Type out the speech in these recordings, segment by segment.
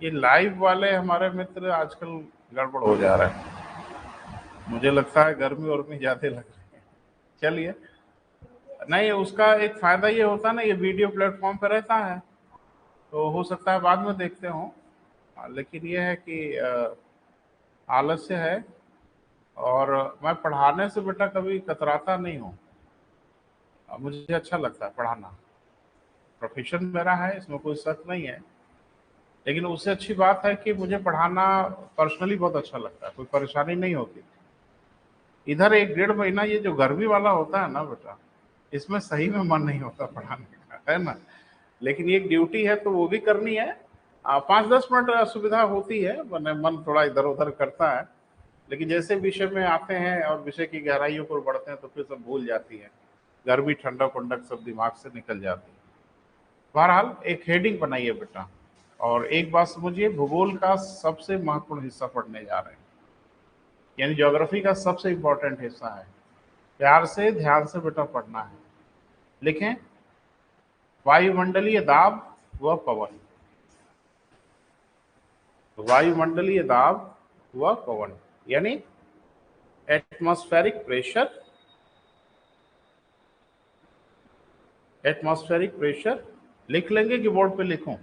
ये लाइव वाले हमारे मित्र आजकल गड़बड़ हो जा रहा है, मुझे लगता है गर्मी और ज्यादा लग रही है। चलिए, नहीं उसका एक फायदा ये होता है ना, ये वीडियो प्लेटफॉर्म पे रहता है तो हो सकता है बाद में देखते हो। लेकिन ये है कि आलस्य है। और मैं पढ़ाने से बेटा कभी कतराता नहीं हूँ। मुझे अच्छा लगता है पढ़ाना, प्रोफेशन मेरा है, इसमें कोई शक नहीं है। लेकिन उससे अच्छी बात है कि मुझे पढ़ाना पर्सनली बहुत अच्छा लगता है, कोई परेशानी नहीं होती। इधर 1 डेढ़ महीना ये जो गर्मी वाला होता है ना बेटा, इसमें सही में मन नहीं होता पढ़ाने का, है ना। लेकिन ये एक ड्यूटी है तो वो भी करनी है। 5-10 मिनट असुविधा होती है, मन थोड़ा इधर उधर करता है। लेकिन जैसे विषय में आते हैं और विषय की गहराइयों पर बढ़ते हैं तो फिर सब भूल जाती है, गर्मी ठंडक वंडक सब दिमाग से निकल जाती है। बहरहाल एक हेडिंग बनाइए बेटा, और एक बात समझिए, भूगोल का सबसे महत्वपूर्ण हिस्सा पढ़ने जा रहे हैं, यानी ज्योग्राफी का सबसे इंपॉर्टेंट हिस्सा है। प्यार से ध्यान से बेटा पढ़ना है। लिखें, वायुमंडलीय दाब व पवन। वायुमंडलीय दाब व पवन यानी एटमॉस्फेरिक प्रेशर। एटमॉस्फेरिक प्रेशर लिख लेंगे कि बोर्ड पे लिखूं?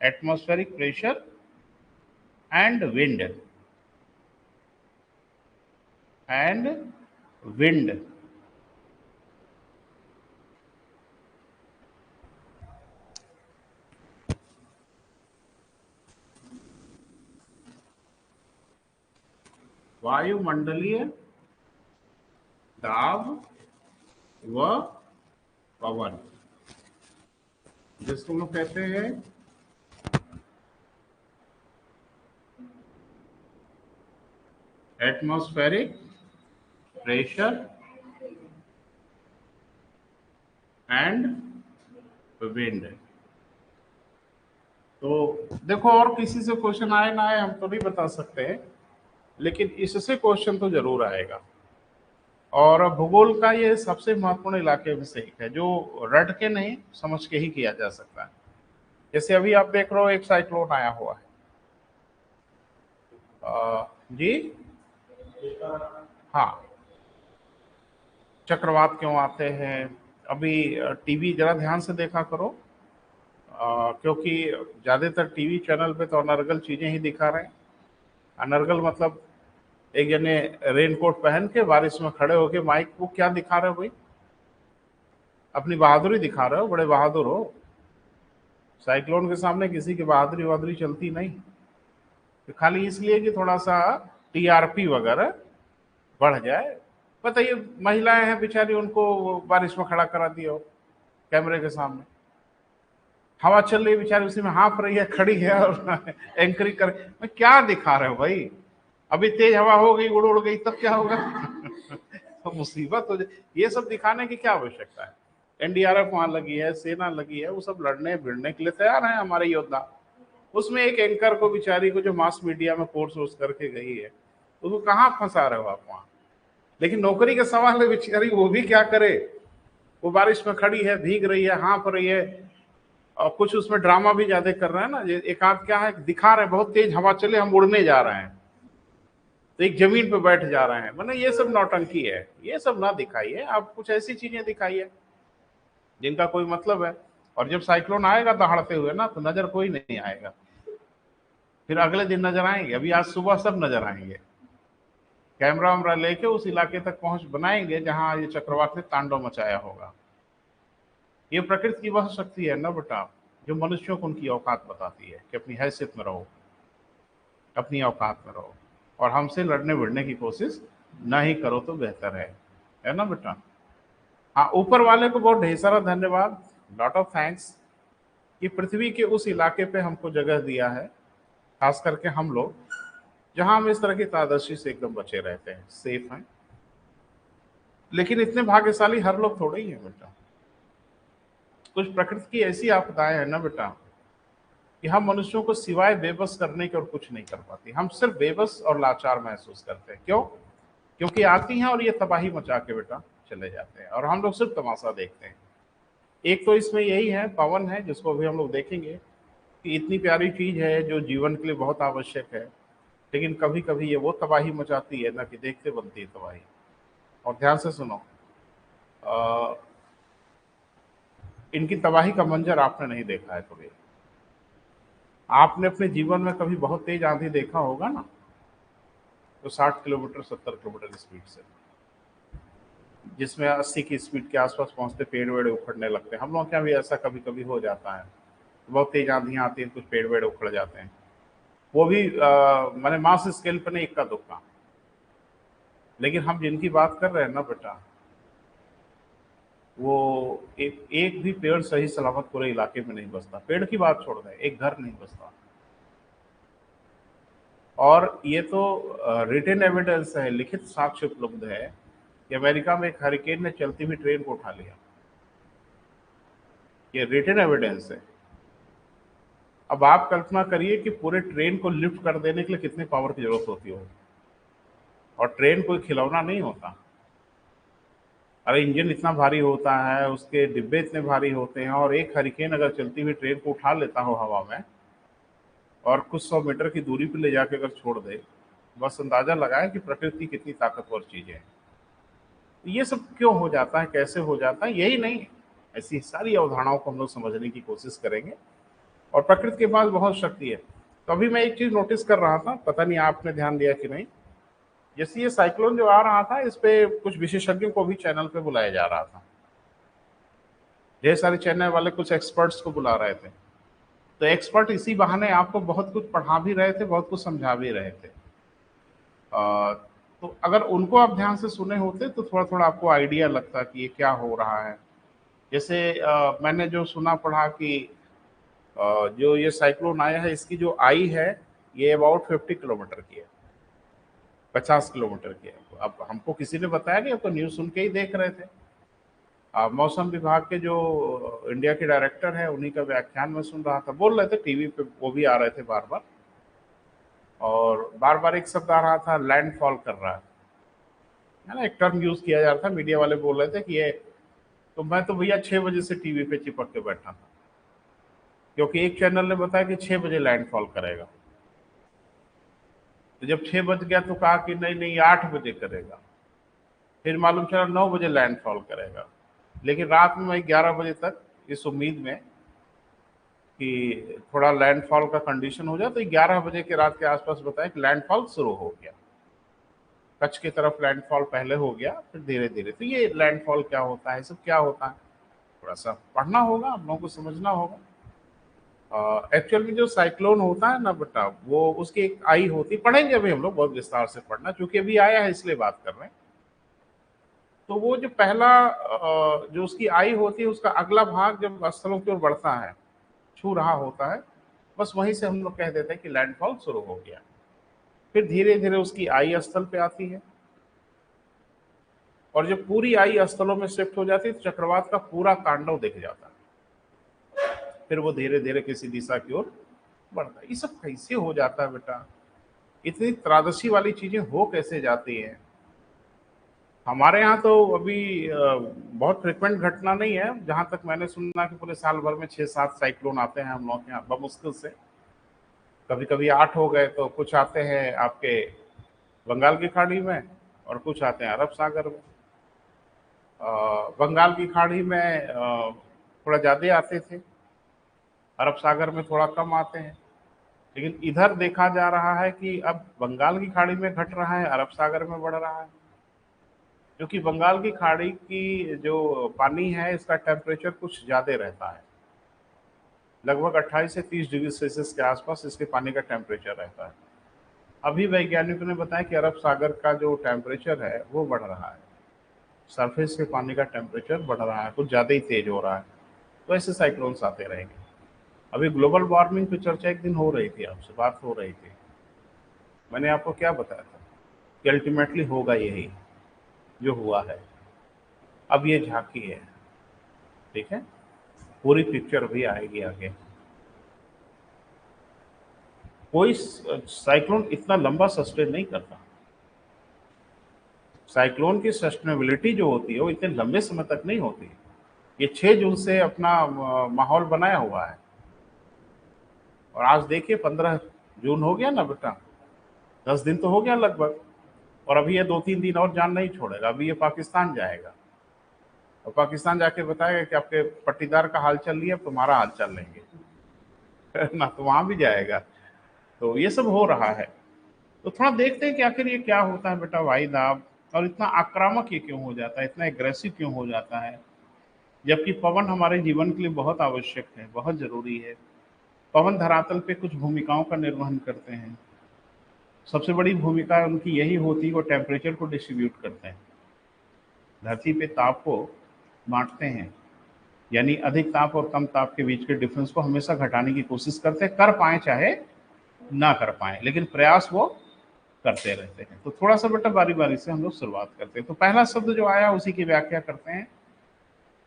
Atmospheric pressure and wind. And wind. वायुमंडलीय दाब व पवन, जिसको लोग कहते हैं एटमॉस्फेरिक प्रेशर एंड विंड। तो देखो, और किसी से क्वेश्चन आए ना आए हम तो नहीं बता सकते, लेकिन इससे क्वेश्चन तो जरूर आएगा। और भूगोल का ये सबसे महत्वपूर्ण इलाके में से एक है जो रट के नहीं, समझ के ही किया जा सकता है। जैसे अभी आप देख रहे हो एक साइक्लोन आया हुआ है। जी हाँ, चक्रवात क्यों आते हैं? अभी टीवी जरा ध्यान से देखा करो, क्योंकि ज्यादातर टीवी चैनल पे तो अनर्गल चीजें ही दिखा रहे हैं। अनर्गल मतलब एक जने रेनकोट पहन के बारिश में खड़े होके माइक को क्या दिखा रहे हो भाई? अपनी बहादुरी दिखा रहे हो, बड़े बहादुर हो। साइक्लोन के सामने किसी की बहादुरी वहादुरी चलती नहीं। तो खाली इसलिए कि थोड़ा सा टीआरपी वगैरह बढ़ जाए। बताइए, महिलाएं हैं बेचारी, उनको बारिश में खड़ा करा दिया हो कैमरे के सामने, हवा चल रही है, बेचारी उसी में हाँफ रही है, खड़ी है और एंकरिंग कर। मैं क्या दिखा रहे हो भाई? अभी तेज हवा हो गई, उड़ उड़ गई, तब क्या होगा? तो मुसीबत हो जाए। ये सब दिखाने की क्या आवश्यकता है? एनडीआरएफ वहां लगी है, सेना लगी है, वो सब लड़ने भिड़ने के लिए तैयार हैं हमारे योद्धा। उसमें एक एंकर को, बेचारी को, जो मास मीडिया में कोर्स वोर्स करके गई है, उसको कहाँ फंसा रहे हो आप वहां? लेकिन नौकरी का सवाल है, बेचारी वो भी क्या करे? वो बारिश में खड़ी है, भीग रही है, हाँफ रही है। और कुछ उसमें ड्रामा भी ज्यादा कर रहे हैं ना, एक आध क्या है, दिखा रहे हैं बहुत तेज हवा चले, हम उड़ने जा रहे हैं, तो एक जमीन पे बैठ जा रहे हैं। मतलब ये सब नौटंकी है, ये सब ना दिखाइए, आप कुछ ऐसी चीजें दिखाइए जिनका कोई मतलब है। और जब साइक्लोन आएगा दहाड़ते हुए ना, तो नजर कोई नहीं आएगा, फिर अगले दिन नजर आएंगे। अभी आज सुबह सब नजर आएंगे, कैमरा वैमरा लेके उस इलाके तक पहुंच बनाएंगे जहां ये चक्रवात ने तांडव मचाया होगा। ये प्रकृति की वह शक्ति है ना बेटा, जो मनुष्यों को उनकी औकात बताती है कि अपनी हैसियत में रहो, अपनी औकात में रहो, और हमसे लड़ने भिड़ने की कोशिश ना ही करो तो बेहतर है ना बेटा। हाँ, ऊपर वाले को बहुत ढेर सारा धन्यवाद, लॉट ऑफ थैंक्स, कि पृथ्वी के उस इलाके पे हमको जगह दिया है, खास करके हम लोग जहां हम इस तरह की तादर्शी से एकदम बचे रहते हैं, सेफ हैं। लेकिन इतने भाग्यशाली हर लोग थोड़े ही हैं बेटा। कुछ प्रकृति की ऐसी आपदाएं हैं ना बेटा, कि हम मनुष्यों को सिवाय बेबस करने के और कुछ नहीं कर पाती। हम सिर्फ बेबस और लाचार महसूस करते हैं। क्यों? क्योंकि आती हैं और ये तबाही मचा के बेटा चले जाते हैं, और हम लोग सिर्फ तमाशा देखते हैं। एक तो इसमें यही है, पवन है, जिसको अभी हम लोग देखेंगे। कि इतनी प्यारी चीज़ है जो जीवन के लिए बहुत आवश्यक है, लेकिन कभी कभी ये वो तबाही मचाती है ना कि देखते बनती है तबाही। और ध्यान से सुनो, अ, इनकी तबाही का मंजर आपने नहीं देखा है कभी। आपने अपने जीवन में कभी बहुत तेज आंधी देखा होगा ना, तो 60 किलोमीटर 70 किलोमीटर स्पीड से, जिसमें 80 की स्पीड के आसपास पहुंचते पेड़ वेड़ उखड़ने लगते हैं। हम लोग के यहाँ भी ऐसा कभी कभी हो जाता है, बहुत तेज आंधियां आती हैं, कुछ पेड़ वेड़ उखड़ जाते हैं। वो भी मैंने मास स्केल पर नहीं, इक्का दुक्का। लेकिन हम जिनकी बात कर रहे हैं ना बेटा, वो एक भी पेड़ सही सलामत पूरे इलाके में नहीं बचता। पेड़ की बात छोड़ दें, एक घर नहीं बचता। और ये तो रिटन एविडेंस है, लिखित साक्ष्य उपलब्ध है कि अमेरिका में एक हरिकेन ने चलती हुई ट्रेन को उठा लिया। ये रिटन एविडेंस है। अब आप कल्पना करिए कि पूरे ट्रेन को लिफ्ट कर देने के लिए कितनी पावर की जरूरत होती होगी। और ट्रेन कोई खिलौना नहीं होता। अरे इंजन इतना भारी होता है, उसके डिब्बे इतने भारी होते हैं, और एक हरिकेन अगर चलती हुई ट्रेन को उठा लेता हो हवा में और कुछ 100 मीटर की दूरी पर ले जाके अगर छोड़ दे, बस अंदाजा लगाए कि प्रकृति कितनी ताकतवर चीज है। ये सब क्यों हो जाता है, कैसे हो जाता है, यही नहीं, ऐसी सारी अवधारणाओं को हम लोग समझने की कोशिश करेंगे। और प्रकृति के पास बहुत शक्ति है। तो अभी मैं एक चीज नोटिस कर रहा था, पता नहीं आपने ध्यान दिया कि नहीं, जैसे ये साइक्लोन जो आ रहा था, इस पे कुछ विशेषज्ञों को भी चैनल पे बुलाया जा रहा था। ढेर सारे चैनल वाले कुछ एक्सपर्ट्स को बुला रहे थे। तो एक्सपर्ट इसी बहाने आपको बहुत कुछ पढ़ा भी रहे थे, बहुत कुछ समझा भी रहे थे। तो अगर उनको आप ध्यान से सुने होते तो थोड़ा थोड़ा आपको आइडिया लगता कि ये क्या हो रहा है। जैसे मैंने जो सुना पढ़ा कि जो ये साइक्लोन आया है, इसकी जो आई है ये अबाउट 50 किलोमीटर की है, 50 किलोमीटर की है। अब हमको किसी ने बताया नहीं, अब तो न्यूज़ सुन के ही देख रहे थे। मौसम विभाग के जो इंडिया के डायरेक्टर है, उन्हीं का व्याख्यान में सुन रहा था, बोल रहे थे टीवी पे, वो भी आ रहे थे बार बार। और बार बार एक शब्द आ रहा था, लैंडफॉल कर रहा है ना, एक टर्म यूज किया जा रहा था। मीडिया वाले बोल रहे थे कि ये, तो मैं तो भैया 6 बजे से टीवी पे चिपक के बैठा था, क्योंकि एक चैनल ने बताया कि 6 बजे लैंडफॉल करेगा। तो जब 6 बज गया तो कहा कि नहीं नहीं 8 बजे करेगा। फिर मालूम चला 9 बजे लैंडफॉल करेगा। लेकिन रात में मैं 11 बजे तक इस उम्मीद में कि थोड़ा लैंडफॉल का कंडीशन हो जाए, तो 11 बजे के रात के आसपास बताया कि लैंडफॉल शुरू हो गया। कच्छ की तरफ लैंडफॉल पहले हो गया, फिर धीरे धीरे। तो ये लैंडफॉल क्या होता है, सब क्या होता है, थोड़ा सा पढ़ना होगा, हम लोगों को समझना होगा। एक्चुअल में जो साइक्लोन होता है ना बेटा, वो उसकी एक आई होती, पढ़ेंगे अभी हम लोग बहुत विस्तार से पढ़ना, क्योंकि अभी आया है इसलिए बात कर रहे हैं। तो वो जो पहला जो उसकी आई होती है, उसका अगला भाग जब स्थलों की ओर बढ़ता है, छू रहा होता है, बस वहीं से हम लोग कह देते हैं कि लैंडफॉल शुरू हो गया। फिर धीरे धीरे उसकी आई स्थल पे आती है, और जब पूरी आई स्थलों में शिफ्ट हो जाती है तो चक्रवात का पूरा तांडव दिख जाता है। फिर वो धीरे धीरे किसी दिशा की ओर बढ़ता है। ये सब कैसे हो जाता है बेटा, इतनी त्रादसी वाली चीजें हो कैसे जाती हैं। हमारे यहाँ तो अभी बहुत फ्रिक्वेंट घटना नहीं है, जहां तक मैंने सुना कि पूरे साल भर में 6-7 साइक्लोन आते हैं हम लोग के यहाँ बमुश्किल से। कभी कभी 8 हो गए, तो कुछ आते हैं आपके बंगाल की खाड़ी में और कुछ आते हैं अरब सागर में। बंगाल की खाड़ी में थोड़ा ज़्यादा आते थे, अरब सागर में थोड़ा कम आते हैं। लेकिन इधर देखा जा रहा है कि अब बंगाल की खाड़ी में घट रहा है, अरब सागर में बढ़ रहा है। क्योंकि बंगाल की खाड़ी की जो पानी है, इसका टेम्परेचर कुछ ज़्यादा रहता है, लगभग 28 से 30 डिग्री सेल्सियस के आसपास इसके पानी का टेम्परेचर रहता है। अभी वैज्ञानिकों ने बताया कि अरब सागर का जो टेम्परेचर है वो बढ़ रहा है, सरफेस के पानी का टेम्परेचर बढ़ रहा है, कुछ ज़्यादा ही तेज हो रहा है। तो ऐसे साइक्लोन्स आते रहेंगे। अभी ग्लोबल वार्मिंग पे चर्चा एक दिन हो रही थी, आपसे बात हो रही थी, मैंने आपको क्या बताया था कि अल्टीमेटली होगा यही जो हुआ है। अब ये झांकी है, ठीक है, पूरी पिक्चर भी आएगी आगे। कोई साइक्लोन इतना लंबा सस्टेन नहीं करता। साइक्लोन की सस्टेनेबिलिटी जो होती है वो इतने लंबे समय तक नहीं होती। ये 6 जून से अपना माहौल बनाया हुआ है, और आज देखिए 15 जून हो गया ना बेटा, 10 दिन तो हो गया लगभग। और अभी ये 2-3 दिन और जान नहीं छोड़ेगा, अभी ये पाकिस्तान जाएगा और पाकिस्तान जाके बताएगा कि आपके पट्टीदार का हाल चल लिया, अब तुम्हारा हाल चल लेंगे ना, तो वहां भी जाएगा। तो ये सब हो रहा है। तो थोड़ा देखते हैं कि आखिर ये क्या होता है बेटा वायुदाब, और इतना आक्रामक ये क्यों हो जाता है, इतना एग्रेसिव क्यों हो जाता है, जबकि पवन हमारे जीवन के लिए बहुत आवश्यक है, बहुत जरूरी है। पवन धरातल पे कुछ भूमिकाओं का निर्वहन करते हैं। सबसे बड़ी भूमिका उनकी यही होती है, वो टेम्परेचर को डिस्ट्रीब्यूट करते हैं, धरती पे ताप को बांटते हैं, यानी अधिक ताप और कम ताप के बीच के डिफरेंस को हमेशा घटाने की कोशिश करते हैं, कर पाए चाहे ना कर पाए, लेकिन प्रयास वो करते रहते हैं। तो थोड़ा सा बेटा बारी बारी से हम लोग शुरुआत करते हैं। तो पहला शब्द जो आया उसी की व्याख्या करते हैं,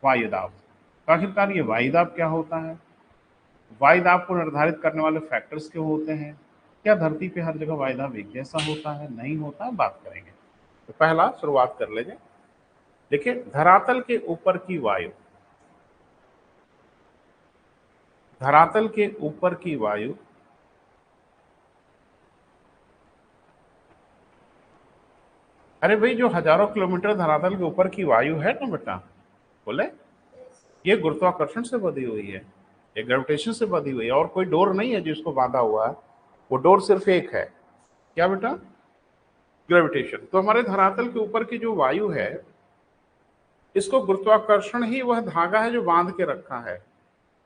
वायुदाब। तो आखिरकार ये वायुदाब क्या होता है, वायुदाब को निर्धारित करने वाले फैक्टर्स क्यों होते हैं, क्या धरती पे हर जगह वायुदाब एक जैसा होता है, नहीं होता, बात करेंगे। तो पहला शुरुआत कर लेंगे। देखिए धरातल के ऊपर की वायु, धरातल के ऊपर की वायु अरे भाई जो हजारों किलोमीटर धरातल के ऊपर की वायु है ना बेटा, बोले ये गुरुत्वाकर्षण से बधी हुई है, ये ग्रेविटेशन से बधी हुई है, और कोई डोर नहीं है जिसको बांधा हुआ है, वो डोर सिर्फ एक है, क्या बेटा, ग्रेविटेशन। तो हमारे धरातल के ऊपर की जो वायु है, इसको गुरुत्वाकर्षण ही वह धागा है जो बांध के रखा है,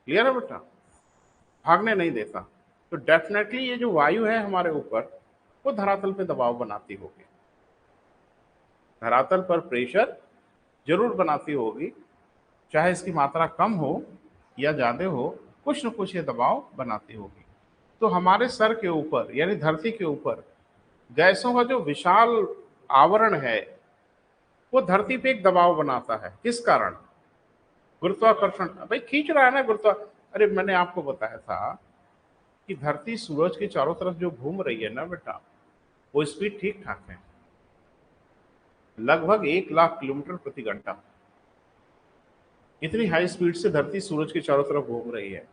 क्लियर है बेटा, भागने नहीं देता। तो डेफिनेटली ये जो वायु है हमारे ऊपर, वो धरातल पे दबाव बनाती होगी, धरातल पर प्रेशर जरूर बनाती होगी, चाहे इसकी मात्रा कम हो या ज्यादा हो, कुछ न कुछ ये दबाव बनाती होगी। तो हमारे सर के ऊपर यानी धरती के ऊपर गैसों का जो विशाल आवरण है, वो धरती पे एक दबाव बनाता है, किस कारण, गुरुत्वाकर्षण। भाई खींच रहा है ना गुरुत्वा, अरे मैंने आपको बताया था कि धरती सूरज के चारों तरफ जो घूम रही है ना बेटा, वो स्पीड ठीक ठाक है, लगभग 1 लाख किलोमीटर प्रति घंटा। इतनी हाई स्पीड से धरती सूरज के चारों तरफ घूम रही है,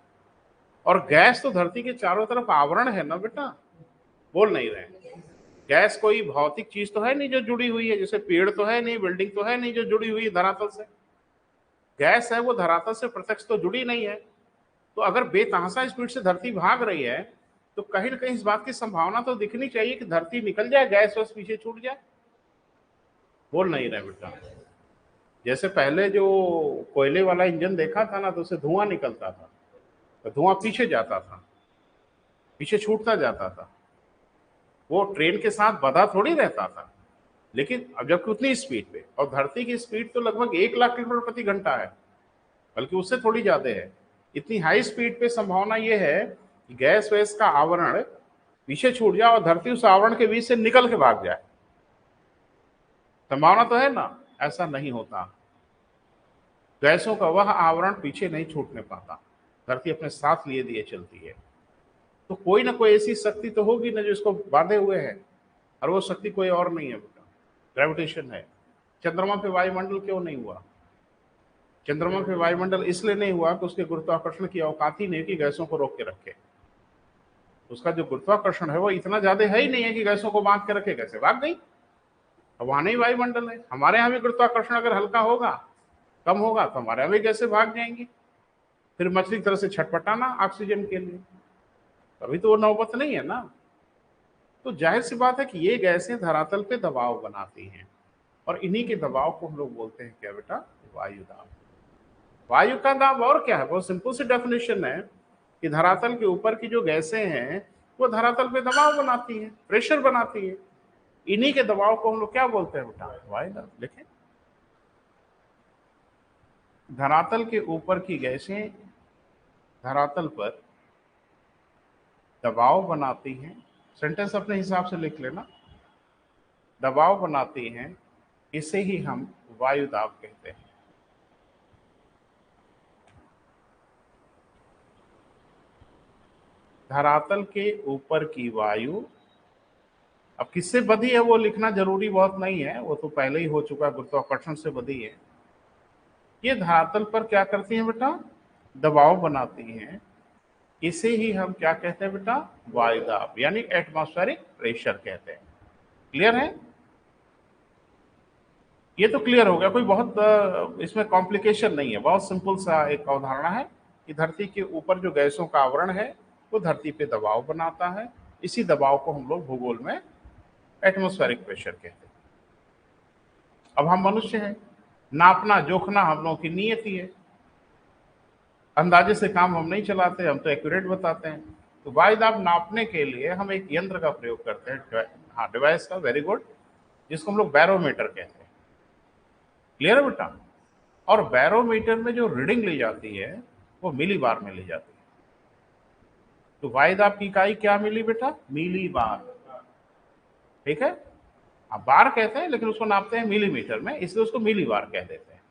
और गैस तो धरती के चारों तरफ आवरण है ना बेटा, बोल नहीं रहे। गैस कोई भौतिक चीज तो है नहीं जो जुड़ी हुई है, जैसे पेड़ तो है नहीं, बिल्डिंग तो है नहीं जो जुड़ी हुई है धरातल से। गैस है वो धरातल से प्रत्यक्ष तो जुड़ी नहीं है। तो अगर बेतहाशा स्पीड से धरती भाग रही है, तो कहीं ना कहीं इस बात की संभावना तो दिखनी चाहिए कि धरती निकल जाए, गैस बस पीछे छूट जाए, बोल नहीं रहे बेटा। जैसे पहले जो कोयले वाला इंजन देखा था ना, तो उससे धुआं निकलता था, तो धुआं पीछे जाता था, पीछे छूटता जाता था, वो ट्रेन के साथ बधा थोड़ी रहता था। लेकिन अब जबकि उतनी स्पीड पे, और धरती की स्पीड तो लगभग 1 लाख किलोमीटर प्रति घंटा है, बल्कि उससे थोड़ी ज्यादा है। इतनी हाई स्पीड पे संभावना ये है कि गैस वैस का आवरण पीछे छूट जाए और धरती उस आवरण के बीच से निकल के भाग जाए, संभावना तो है ना, ऐसा नहीं होता। गैसों का वह आवरण पीछे नहीं छूटने पाता, धरती अपने साथ लिए दिए चलती है। तो कोई ना कोई ऐसी शक्ति तो होगी ना जो इसको बांधे हुए है, और वो शक्ति कोई और नहीं है बेटा, ग्रेविटेशन है। चंद्रमा पे वायुमंडल क्यों नहीं हुआ, चंद्रमा पे वायुमंडल इसलिए नहीं हुआ कि उसके गुरुत्वाकर्षण की औकात ही नहीं कि गैसों को रोक के रखे। उसका जो गुरुत्वाकर्षण है वो इतना ज्यादा है ही नहीं है कि गैसों को बांध के रखे, कैसे भाग गई। अब वहां नहीं वायुमंडल है, हमारे यहाँ भी गुरुत्वाकर्षण अगर हल्का होगा, कम होगा, तो हमारे यहाँ भी गैसें भाग जाएंगी, फिर मछली की तरह से छटपटाना ऑक्सीजन के लिए, अभी तो वो नौबत नहीं है ना। तो जाहिर सी बात है कि ये गैसें धरातल पे दबाव बनाती हैं, और इन्हीं के दबाव को हम लोग बोलते हैं क्या बेटा, वायु दाब। वायु का दाब और क्या है, बहुत सिंपल सी डेफिनेशन है कि धरातल के ऊपर की जो गैसें हैं वो धरातल पे दबाव बनाती हैं, प्रेशर बनाती है, इन्हीं के दबाव को हम लोग क्या बोलते हैं बेटा, वायु दाब। देखें धरातल के ऊपर की गैसें धरातल पर दबाव बनाती हैं, सेंटेंस अपने हिसाब से लिख लेना, दबाव बनाती हैं, इसे ही हम वायु दाब कहते हैं। धरातल के ऊपर की वायु, अब किससे बधी है वो लिखना जरूरी बहुत नहीं है, वो तो पहले ही हो चुका, गुरुत्वाकर्षण से बधी है। ये धरातल पर क्या करती हैं बेटा, दबाव बनाती हैं, इसे ही हम क्या कहते हैं बेटा, वायुदाब यानी एटमॉस्फेरिक प्रेशर कहते हैं। क्लियर है? ये तो क्लियर हो गया, कोई बहुत इसमें कॉम्प्लिकेशन नहीं है, बहुत सिंपल सा एक अवधारणा है कि धरती के ऊपर जो गैसों का आवरण है वो धरती पे दबाव बनाता है, इसी दबाव को हम लोग भूगोल में एटमॉस्फेरिक प्रेशर कहते हैं। अब हम मनुष्य हैं, नापना जोखना हम लोगों की नियति है, अंदाजे से काम हम नहीं चलाते, हम तो एक्यूरेट बताते हैं। तो वायुदाब नापने के लिए हम एक यंत्र का प्रयोग करते हैं, हाँ डिवाइस का, वेरी गुड, जिसको हम लोग बैरोमीटर कहते हैं। क्लियर है बेटा? और बैरोमीटर में जो रीडिंग ली जाती है वो मिली बार में ली जाती है। तो वायुदाब की इकाई क्या मिली बेटा? मिली बार। ठीक है, आप बार कहते हैं लेकिन उसको नापते हैं मिलीमीटर में, इसलिए उसको मिली बार कह देते हैं।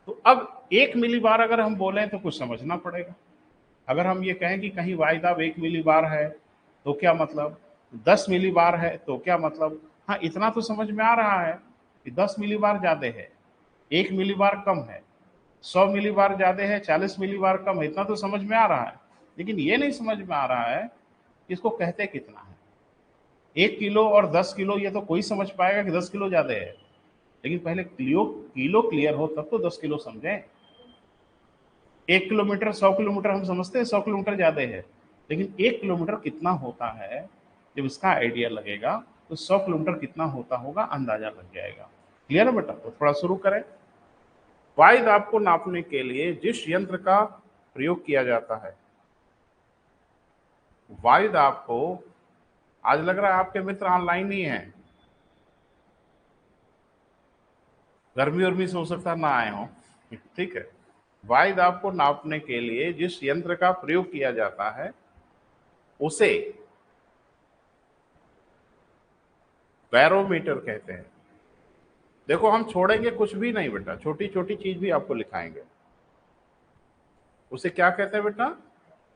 तो अब 1 मिली बार अगर हम बोलें तो कुछ समझना पड़ेगा। अगर हम ये कहें कि कहीं वायुदाब 1 मिली बार है तो क्या मतलब, 10 मिली बार है तो क्या मतलब, हाँ इतना तो समझ में आ रहा है कि 10 मिली बार ज्यादा है, 1 मिली बार कम है, 100 मिली बार ज्यादा है, 40 मिली बार कम है, इतना तो समझ में आ रहा है। लेकिन ये नहीं समझ में आ रहा है कि इसको कहते कितना है। 1 किलो और 10 किलो ये तो कोई समझ पाएगा कि 10 किलो ज्यादा है, लेकिन पहले किलो किलो क्लियर हो तब तो 10 किलो समझें। 1 किलोमीटर 100 किलोमीटर हम समझते हैं, 100 किलोमीटर ज्यादा है, लेकिन 1 किलोमीटर कितना होता है जब इसका आइडिया लगेगा तो 100 किलोमीटर कितना होता होगा अंदाजा लग जाएगा। क्लियर है बेटा? तो थोड़ा शुरू करें। वायुदाब को नापने के लिए जिस यंत्र का प्रयोग किया जाता है, वायुदाब को, आज लग रहा है आपके मित्र ऑनलाइन ही हैं, गर्मी उर्मी से हो सकता ना आए हो, ठीक है। वायुदाब को नापने के लिए जिस यंत्र का प्रयोग किया जाता है उसे बैरोमीटर कहते हैं। देखो हम छोड़ेंगे कुछ भी नहीं बेटा, छोटी छोटी चीज भी आपको लिखाएंगे। उसे क्या कहते हैं बेटा?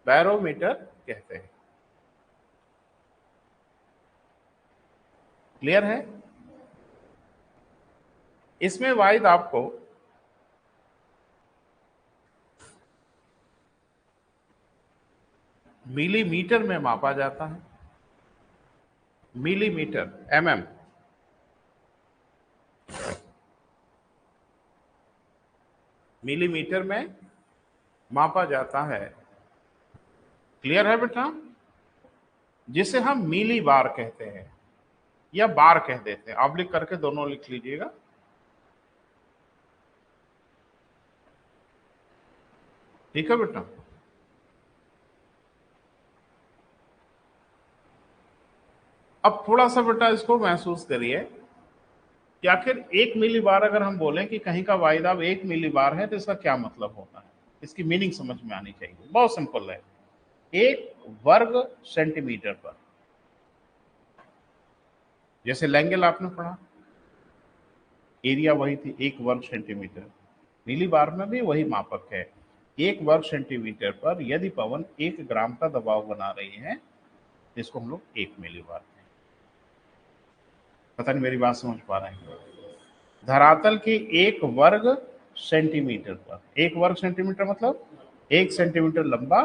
बैरोमीटर कहते हैं। क्लियर है? इसमें वायुदाब को मिलीमीटर में मापा जाता है। मिलीमीटर, एमएम, मिलीमीटर में मापा जाता है। क्लियर है बेटा? जिसे हम मिली बार कहते हैं या बार कह देते हैं, आप लिख करके दोनों लिख लीजिएगा। ठीक है बेटा? अब थोड़ा सा बेटा इसको महसूस करिए कि आखिर 1 मिली बार अगर हम बोलें कि कहीं का वायुदाब 1 मिली बार है तो इसका क्या मतलब होता है, इसकी मीनिंग समझ में आनी चाहिए। बहुत सिंपल है, 1 वर्ग सेंटीमीटर पर, जैसे लैंगल आपने पढ़ा, एरिया वही थी 1 वर्ग सेंटीमीटर, मिली बार में भी वही मापक है। 1 वर्ग सेंटीमीटर पर यदि पवन 1 ग्राम का दबाव बना रही है इसको हम लोग 1 मिली बार कहें। पता नहीं मेरी बात समझ पा रहे हैं? धरातल की 1 वर्ग सेंटीमीटर पर, 1 वर्ग सेंटीमीटर मतलब 1 सेंटीमीटर लंबा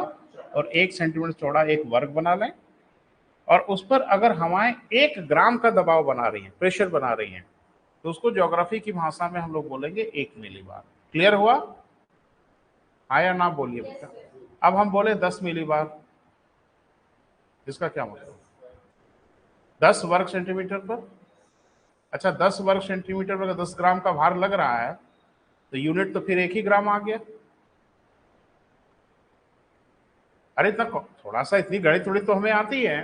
और 1 सेंटीमीटर चौड़ा एक वर्ग बना लें, और उस पर अगर हवाएं 1 ग्राम का दबाव बना रही हैं, प्रेशर बना रही हैं, तो उसको ज्योग्राफी की भाषा में हम लोग बोलेंगे 1 मिली बार। क्लियर हुआ? हाँ या ना बोलिए बेटा। अब हम बोले 10 मिली बार, इसका क्या मतलब? 10 वर्ग सेंटीमीटर पर, अच्छा 10 वर्ग सेंटीमीटर पर 10 ग्राम का भार लग रहा है तो यूनिट तो फिर एक ही ग्राम आ गया। अरे इतना थोड़ा सा, इतनी गणित थोड़ी तो हमें आती है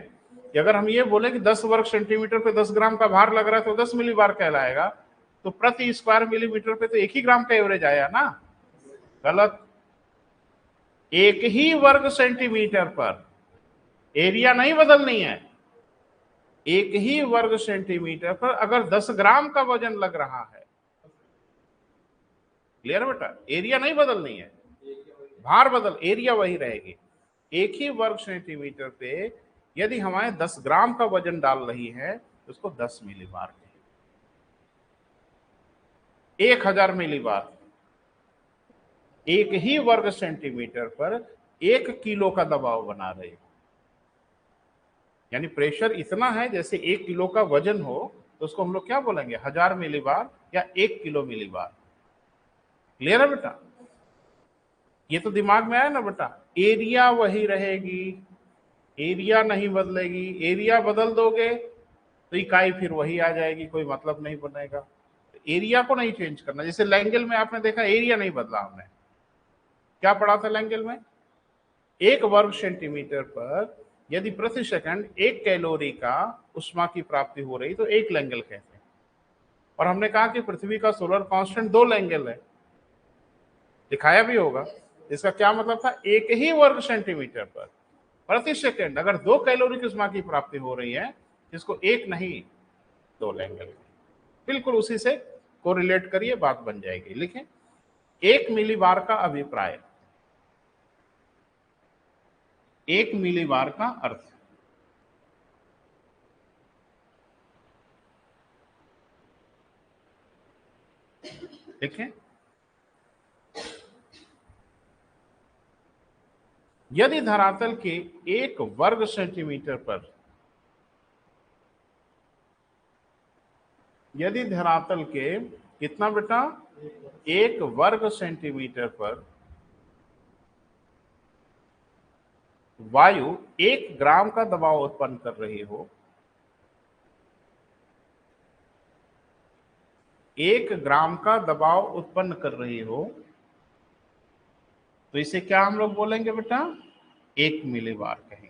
कि अगर हम ये बोले कि 10 वर्ग सेंटीमीटर पे 10 ग्राम का भार लग रहा है तो 10 मिली बार कहलाएगा, तो प्रति स्क्वायर मिलीमीटर पे तो एक ही ग्राम का एवरेज आया ना। गलत। एक ही वर्ग सेंटीमीटर पर, एरिया नहीं बदलनी है, एक ही वर्ग सेंटीमीटर पर अगर 10 ग्राम का वजन लग रहा है, क्लियर बेटा? एरिया नहीं बदलनी है, भार बदल, एरिया वही रहेगी। एक ही वर्ग सेंटीमीटर पे यदि हमारे 10 ग्राम का वजन डाल रही है तो उसको 10 मिली बार कहें। 1000 मिली बार, एक ही वर्ग सेंटीमीटर पर 1 किलो का दबाव बना रही हो, यानी प्रेशर इतना है जैसे 1 किलो का वजन हो, तो उसको हम लोग क्या बोलेंगे, 1000 मिलीबार या 1 किलो मिलीबार। क्लियर है बेटा? ये तो दिमाग में आया ना बेटा। एरिया वही रहेगी, एरिया नहीं बदलेगी। एरिया बदल दोगे तो इकाई फिर वही आ जाएगी, कोई मतलब नहीं बनेगा। एरिया को नहीं चेंज करना। जैसे लैंगल में आपने देखा एरिया नहीं बदला, हमने क्या पढ़ा था लैंगल में, 1 वर्ग सेंटीमीटर पर यदि प्रति सेकंड 1 कैलोरी का उष्मा की प्राप्ति हो रही तो 1 लैंगल कहते हैं। और हमने कहा कि पृथ्वी का सोलर कांस्टेंट 2 लैंगल है, दिखाया भी होगा। इसका क्या मतलब था, 1 ही वर्ग सेंटीमीटर पर प्रति सेकंड अगर 2 कैलोरी की उष्मा की प्राप्ति हो रही है, इसको 1 नहीं 2 लैंगल। बिल्कुल उसी से कोरिलेट करिए, बात बन जाएगी। लिखें, 1 मिलीबार का अभिप्राय, 1 मिलीबार का अर्थ, देखें, यदि धरातल के 1 वर्ग सेंटीमीटर पर, यदि धरातल के कितना बेटा, 1 वर्ग सेंटीमीटर पर वायु 1 ग्राम का दबाव उत्पन्न कर रही हो, 1 ग्राम का दबाव उत्पन्न कर रही हो, तो इसे क्या हम लोग बोलेंगे बेटा, 1 मिलीबार कहेंगे।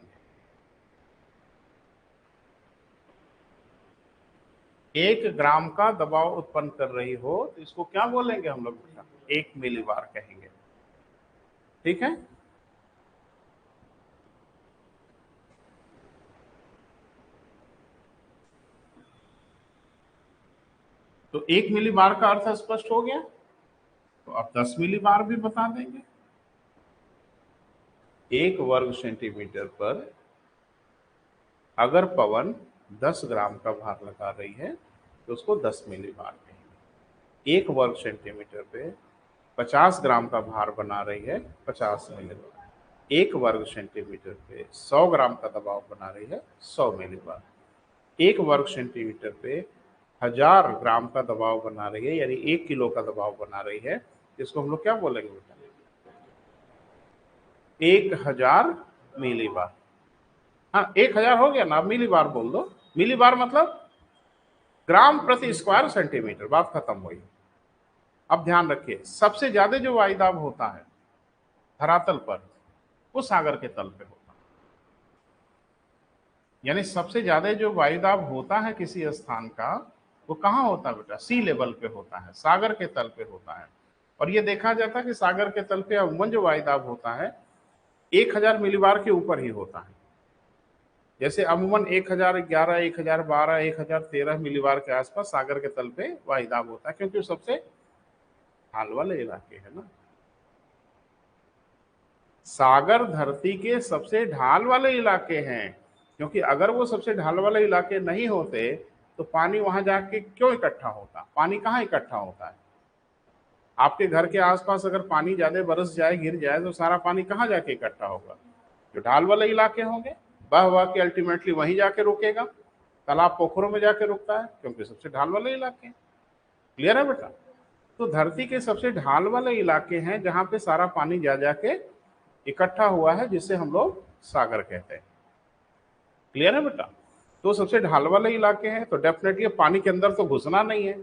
1 ग्राम का दबाव उत्पन्न कर रही हो तो इसको क्या बोलेंगे हम लोग बेटा, 1 मिलीबार कहेंगे। ठीक है? तो 1 मिलीबार का अर्थ स्पष्ट हो गया। तो अब 10 मिलीबार भी बता देंगे। 1 वर्ग सेंटीमीटर पर अगर पवन 10 ग्राम का भार लगा रही है तो उसको 10 मिलीबार कहेंगे। 1 वर्ग सेंटीमीटर पे 50 ग्राम का भार बना रही है, 50 मिलीबार। 1 वर्ग सेंटीमीटर पे 100 ग्राम का दबाव बना रही है, 100 मिलीबार। 1 वर्ग सेंटीमीटर पे 1000 ग्राम का दबाव बना रही है, यानी 1 किलो का दबाव बना रही है, इसको हम लोग क्या बोलेंगे बेटा, 1000 मिलीबार। हाँ, 1000 हो गया ना, अब मिलीबार बोल दो। मिलीबार मतलब ग्राम प्रति स्क्वायर सेंटीमीटर, बात खत्म हुई। अब ध्यान रखिए, सबसे ज्यादा जो वायुदाब होता है धरातल पर वो सागर के तल पे होता है। यानी सबसे ज्यादा जो वायुदाब होता है किसी स्थान का, वो कहाँ होता है बेटा, सी लेवल पे होता है, सागर के तल पे होता है। और ये देखा जाता है कि सागर के तल पे अमूमन जो वायुदाब होता है 1000 मिलीबार के ऊपर ही होता है। जैसे अमूमन 1011, 1012, 1013 मिलीबार के आसपास सागर के तल पे वायुदाब होता है, क्योंकि वो सबसे ढाल वाले इलाके है ना। सागर धरती के सबसे ढाल वाले इलाके हैं, क्योंकि अगर वो सबसे ढाल वाले इलाके नहीं होते तो पानी वहां जाके क्यों इकट्ठा होता। पानी कहाँ इकट्ठा होता है, आपके घर के आसपास अगर पानी ज्यादा बरस जाए, गिर जाए, तो सारा पानी कहाँ जाके इकट्ठा होगा, जो ढाल वाले इलाके होंगे, बह बह के अल्टीमेटली वहीं जाके रुकेगा। तालाब पोखरों में जाके रुकता है क्योंकि सबसे ढाल वाले इलाके। क्लियर है बेटा? तो धरती के सबसे ढाल वाले इलाके हैं जहां पे सारा पानी जा जाके इकट्ठा हुआ है, जिसे हम लोग सागर कहते हैं। क्लियर है बेटा? तो सबसे ढाल वाले इलाके हैं, तो डेफिनेटली पानी के अंदर तो घुसना नहीं है,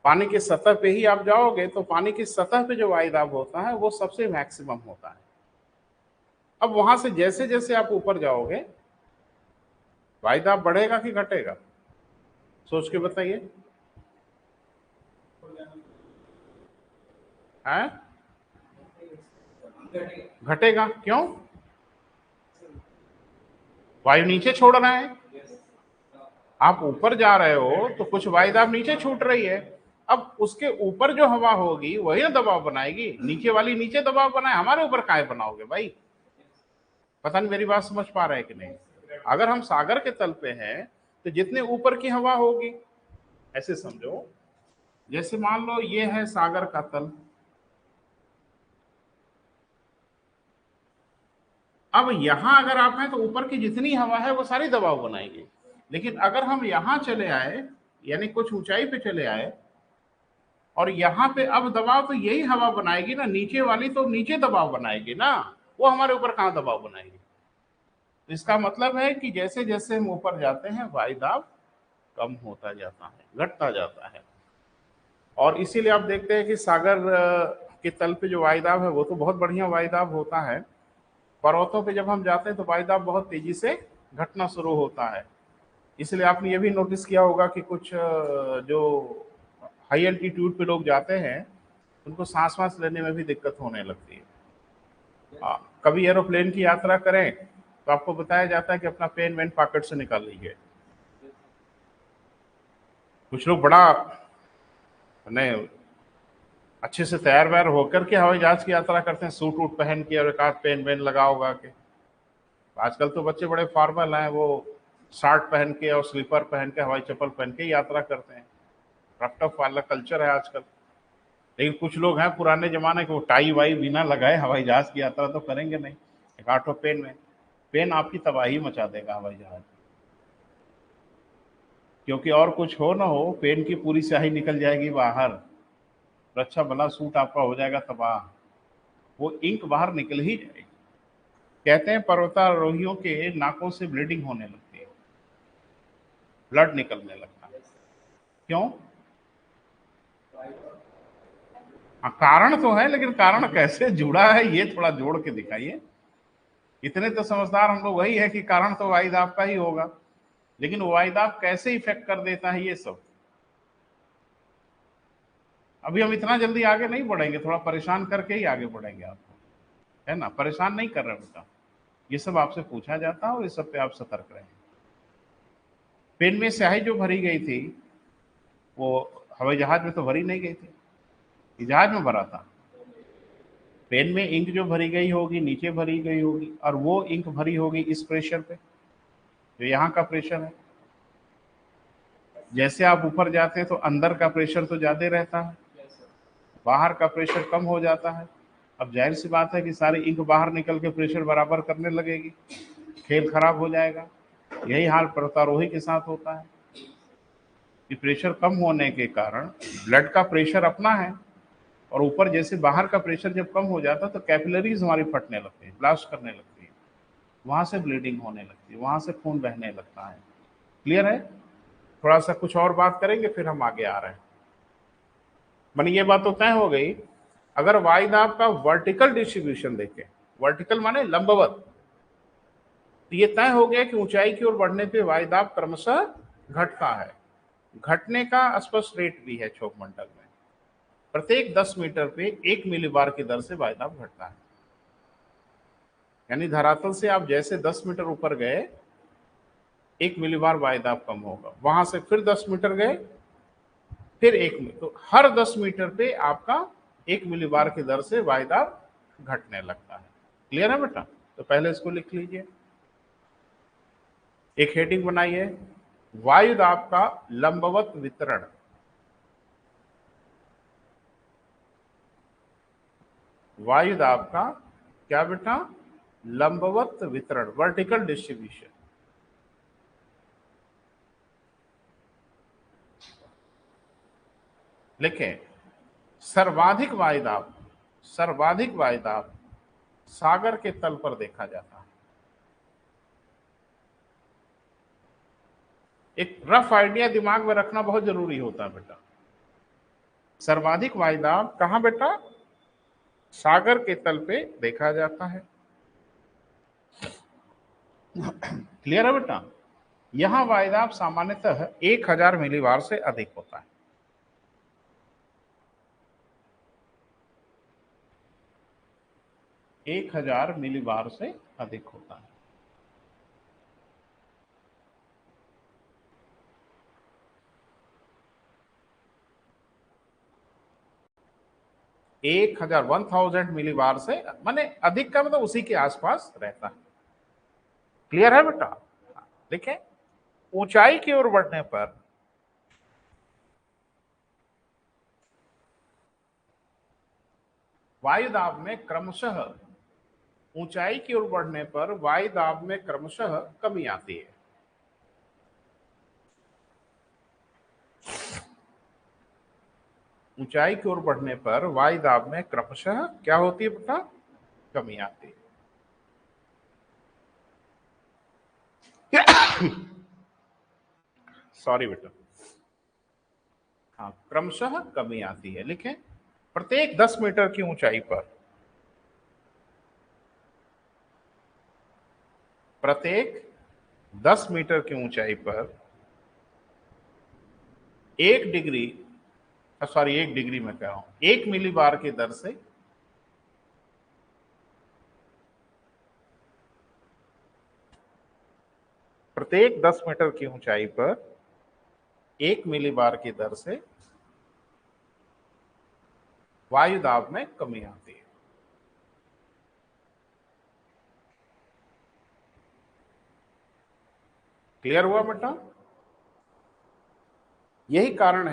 पानी की सतह पे ही आप जाओगे, तो पानी की सतह पे जो वायुदाब होता है वो सबसे मैक्सिमम होता है। अब वहां से जैसे जैसे आप ऊपर जाओगे वायुदाब बढ़ेगा कि घटेगा, सोच के बताइए। है घटेगा, क्यों, वायु नीचे छोड़ रहा है। आप ऊपर जा रहे हो तो कुछ वायुदाब नीचे छूट रही है, अब उसके ऊपर जो हवा होगी वही ना दबाव बनाएगी, नीचे वाली नीचे दबाव बनाए, हमारे ऊपर काहे बनाओगे भाई। पता नहीं मेरी बात समझ पा रहे हैं कि नहीं। अगर हम सागर के तल पे हैं तो जितने ऊपर की हवा होगी, ऐसे समझो, जैसे मान लो ये है सागर का तल, अब यहां अगर आप हैं तो ऊपर की जितनी हवा है वो सारी दबाव बनाएगी, लेकिन अगर हम यहां चले आए, यानी कुछ ऊंचाई पे चले आए, और यहाँ पे अब दबाव तो यही हवा बनाएगी ना, नीचे वाली तो नीचे दबाव बनाएगी ना, वो हमारे ऊपर कहाँ दबाव बनाएगी। तो इसका मतलब है कि जैसे जैसे हम ऊपर जाते हैं वायुदाब कम होता जाता है, घटता जाता है। और इसीलिए आप देखते हैं कि सागर के तल पे जो वायुदाब है वो तो बहुत बढ़िया वायुदाब होता है, पर्वतों पे जब हम जाते हैं तो वायुदाब बहुत तेजी से घटना शुरू होता है। इसलिए आपने ये भी नोटिस किया होगा कि कुछ जो हाई एल्टीट्यूड पे लोग जाते हैं उनको सांस वांस लेने में भी दिक्कत होने लगती है। कभी एरोप्लेन की यात्रा करें तो आपको बताया जाता है कि अपना पेन वेन पॉकेट से निकाल लीजिए। कुछ लोग बड़ा मैंने अच्छे से तैयार वैयार होकर के हवाई जहाज की यात्रा करते हैं, सूट वूट पहन के और एक आध पेन वेन लगा होगा के। आजकल तो बच्चे बड़े फॉर्मल हैं, वो शर्ट पहन के और स्लीपर पहन के हवाई चप्पल पहन के यात्रा करते हैं। रफ टफ वाला कल्चर है आजकल। लेकिन कुछ लोग हैं पुराने जमाने के, वो टाई वाई बिना लगाए हवाई जहाज की यात्रा तो करेंगे नहीं। एक आठों पेन में, पेन आपकी तबाही मचा देगा हवाई जहाज, क्योंकि और कुछ हो ना हो पेन की पूरी स्याही निकल जाएगी बाहर, और अच्छा भला सूट आपका हो जाएगा तबाह, वो इंक बाहर निकल ही जाएगी। कहते हैं पर्वतारोहियों के नाकों से ब्लीडिंग होने लगती है, ब्लड निकलने लगता है। क्यों? हाँ, कारण तो है, लेकिन कारण कैसे जुड़ा है ये थोड़ा जोड़ के दिखाइए। इतने तो समझदार हम लोग वही है कि कारण तो वायुदाब का ही होगा, लेकिन वायुदाब कैसे इफेक्ट कर देता है ये सब। अभी हम इतना जल्दी आगे नहीं बढ़ेंगे, थोड़ा परेशान करके ही आगे बढ़ेंगे आपको, है ना। परेशान नहीं कर रहे बेटा, ये सब आपसे पूछा जाता है और इस सब पे आप सतर्क रहें। पेन में स्याही जो भरी गई थी वो हवाई जहाज में तो भरी नहीं गई थी, जहाज में भरा था। पेन में इंक जो भरी गई होगी नीचे भरी गई होगी, और वो इंक भरी होगी इस प्रेशर पे, जो यहाँ का प्रेशर है। जैसे आप ऊपर जाते हैं तो अंदर का प्रेशर तो ज्यादा रहता है, बाहर का प्रेशर कम हो जाता है। अब जाहिर सी बात है कि सारी इंक बाहर निकल के प्रेशर बराबर करने लगेगी, खेल खराब हो जाएगा। यही हाल पर्वतारोही के साथ होता है कि प्रेशर कम होने के कारण ब्लड का प्रेशर अपना है, और ऊपर जैसे बाहर का प्रेशर जब कम हो जाता है तो कैपिलरीज हमारी फटने लगती है, ब्लास्ट करने लगती है, वहां से ब्लीडिंग होने लगती है, वहां से खून बहने लगता है। क्लियर है? थोड़ा सा कुछ और बात करेंगे फिर हम आगे आ रहे हैं। मानी ये बात तो तय हो गई। अगर वायुदाब का वर्टिकल डिस्ट्रीब्यूशन देखें, वर्टिकल माने लंबवत, तो ये तय हो गया कि ऊंचाई की ओर बढ़ने पे वायुदाब क्रमशः घटता है। घटने का स्पष्ट रेट भी है क्षोभ मंडल में, प्रत्येक 10 मीटर पे 1 मिलीबार की दर से वायुदाब घटता है। यानी धरातल से आप जैसे 10 मीटर ऊपर गए 1 मिलीबार वायुदाब कम होगा, वहां से फिर 10 मीटर गए फिर 1 तो हर 10 मीटर पे आपका 1 मिलीबार की दर से वायुदाब घटने लगता है। क्लियर है बेटा? तो पहले इसको लिख लीजिए, एक हेडिंग बनाइए, वायुदाब का लंबवत वितरण। वायुदाब का क्या बेटा? लंबवत वितरण, वर्टिकल डिस्ट्रीब्यूशन। लिखें, सर्वाधिक वायुदाब, सर्वाधिक वायुदाब सागर के तल पर देखा जाता है। एक रफ आइडिया दिमाग में रखना बहुत जरूरी होता है बेटा। सर्वाधिक वायुदाब कहां बेटा? सागर के तल पे देखा जाता है। क्लियर है बेटा? यहां वायुदाब सामान्यतः 1000 मिलीबार से अधिक होता है। एक 1000 मिलीबार से अधिक होता है। 1000 1000 मिलीबार से माने अधिक का मतलब उसी के आसपास रहता है। क्लियर है बेटा? देखें, ऊंचाई की ओर बढ़ने पर वायुदाब में क्रमशः ऊंचाई की ओर बढ़ने पर वायु दाब में क्रमशः कमी आती है। ऊंचाई की ओर बढ़ने पर वायु दाब में क्रमशः क्या होती है बेटा? कमी आती है। सॉरी बेटा, हाँ, क्रमशः कमी आती है। लिखें, प्रत्येक 10 मीटर की ऊंचाई पर, प्रत्येक 10 मीटर की ऊंचाई पर 1 डिग्री, सॉरी 1 डिग्री में कह रहा हूं, 1 मिलीबार की दर से प्रत्येक 10 मीटर की ऊंचाई पर 1 मिलीबार की दर से वायु दाब में कमी आती है। क्लियर हुआ बेटा? यही कारण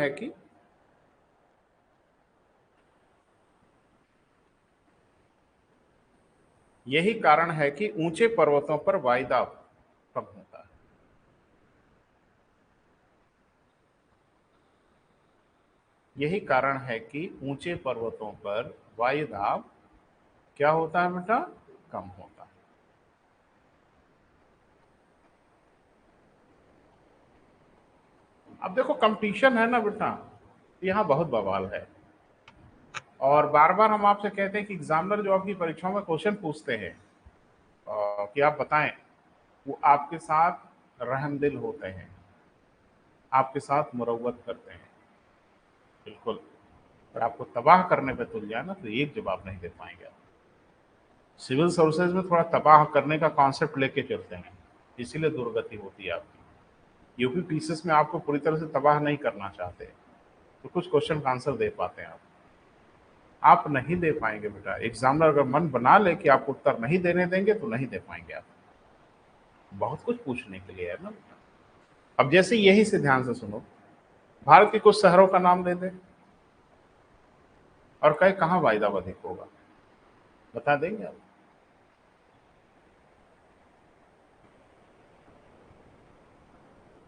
है कि ऊंचे पर्वतों पर वायु दाब कम होता है। यही कारण है कि ऊंचे पर्वतों पर वायु दाब क्या होता है बेटा? कम होता है। अब देखो, कंपटीशन है ना बेटा, यहां बहुत बवाल है। और बार बार हम आपसे कहते हैं कि एग्जामिनर जो आपकी परीक्षाओं में क्वेश्चन पूछते हैं कि आप बताएं, वो आपके साथ रहमदिल होते हैं, आपके साथ मुरव्वत करते हैं, बिल्कुल। और आपको तबाह करने पे तुल जाए ना, तो एक जवाब नहीं दे पाएंगे आप। सिविल सर्विसेज में थोड़ा तबाह करने का कॉन्सेप्ट लेके चलते हैं, इसीलिए दुर्गति होती है आपकी। यूपी पीसीएस में आपको पूरी तरह से तबाह नहीं करना चाहते, तो कुछ क्वेश्चन का आंसर दे पाते हैं आप नहीं दे पाएंगे बेटा। एग्जामिनर अगर मन बना ले कि आपको उत्तर नहीं देने देंगे तो नहीं दे पाएंगे आप। बहुत कुछ पूछने के लिए है ना बेटा। अब जैसे यही से ध्यान से सुनो, भारत के कुछ शहरों का नाम ले दे और कहे कहां वायदा अधिक होगा, बता देंगे आप?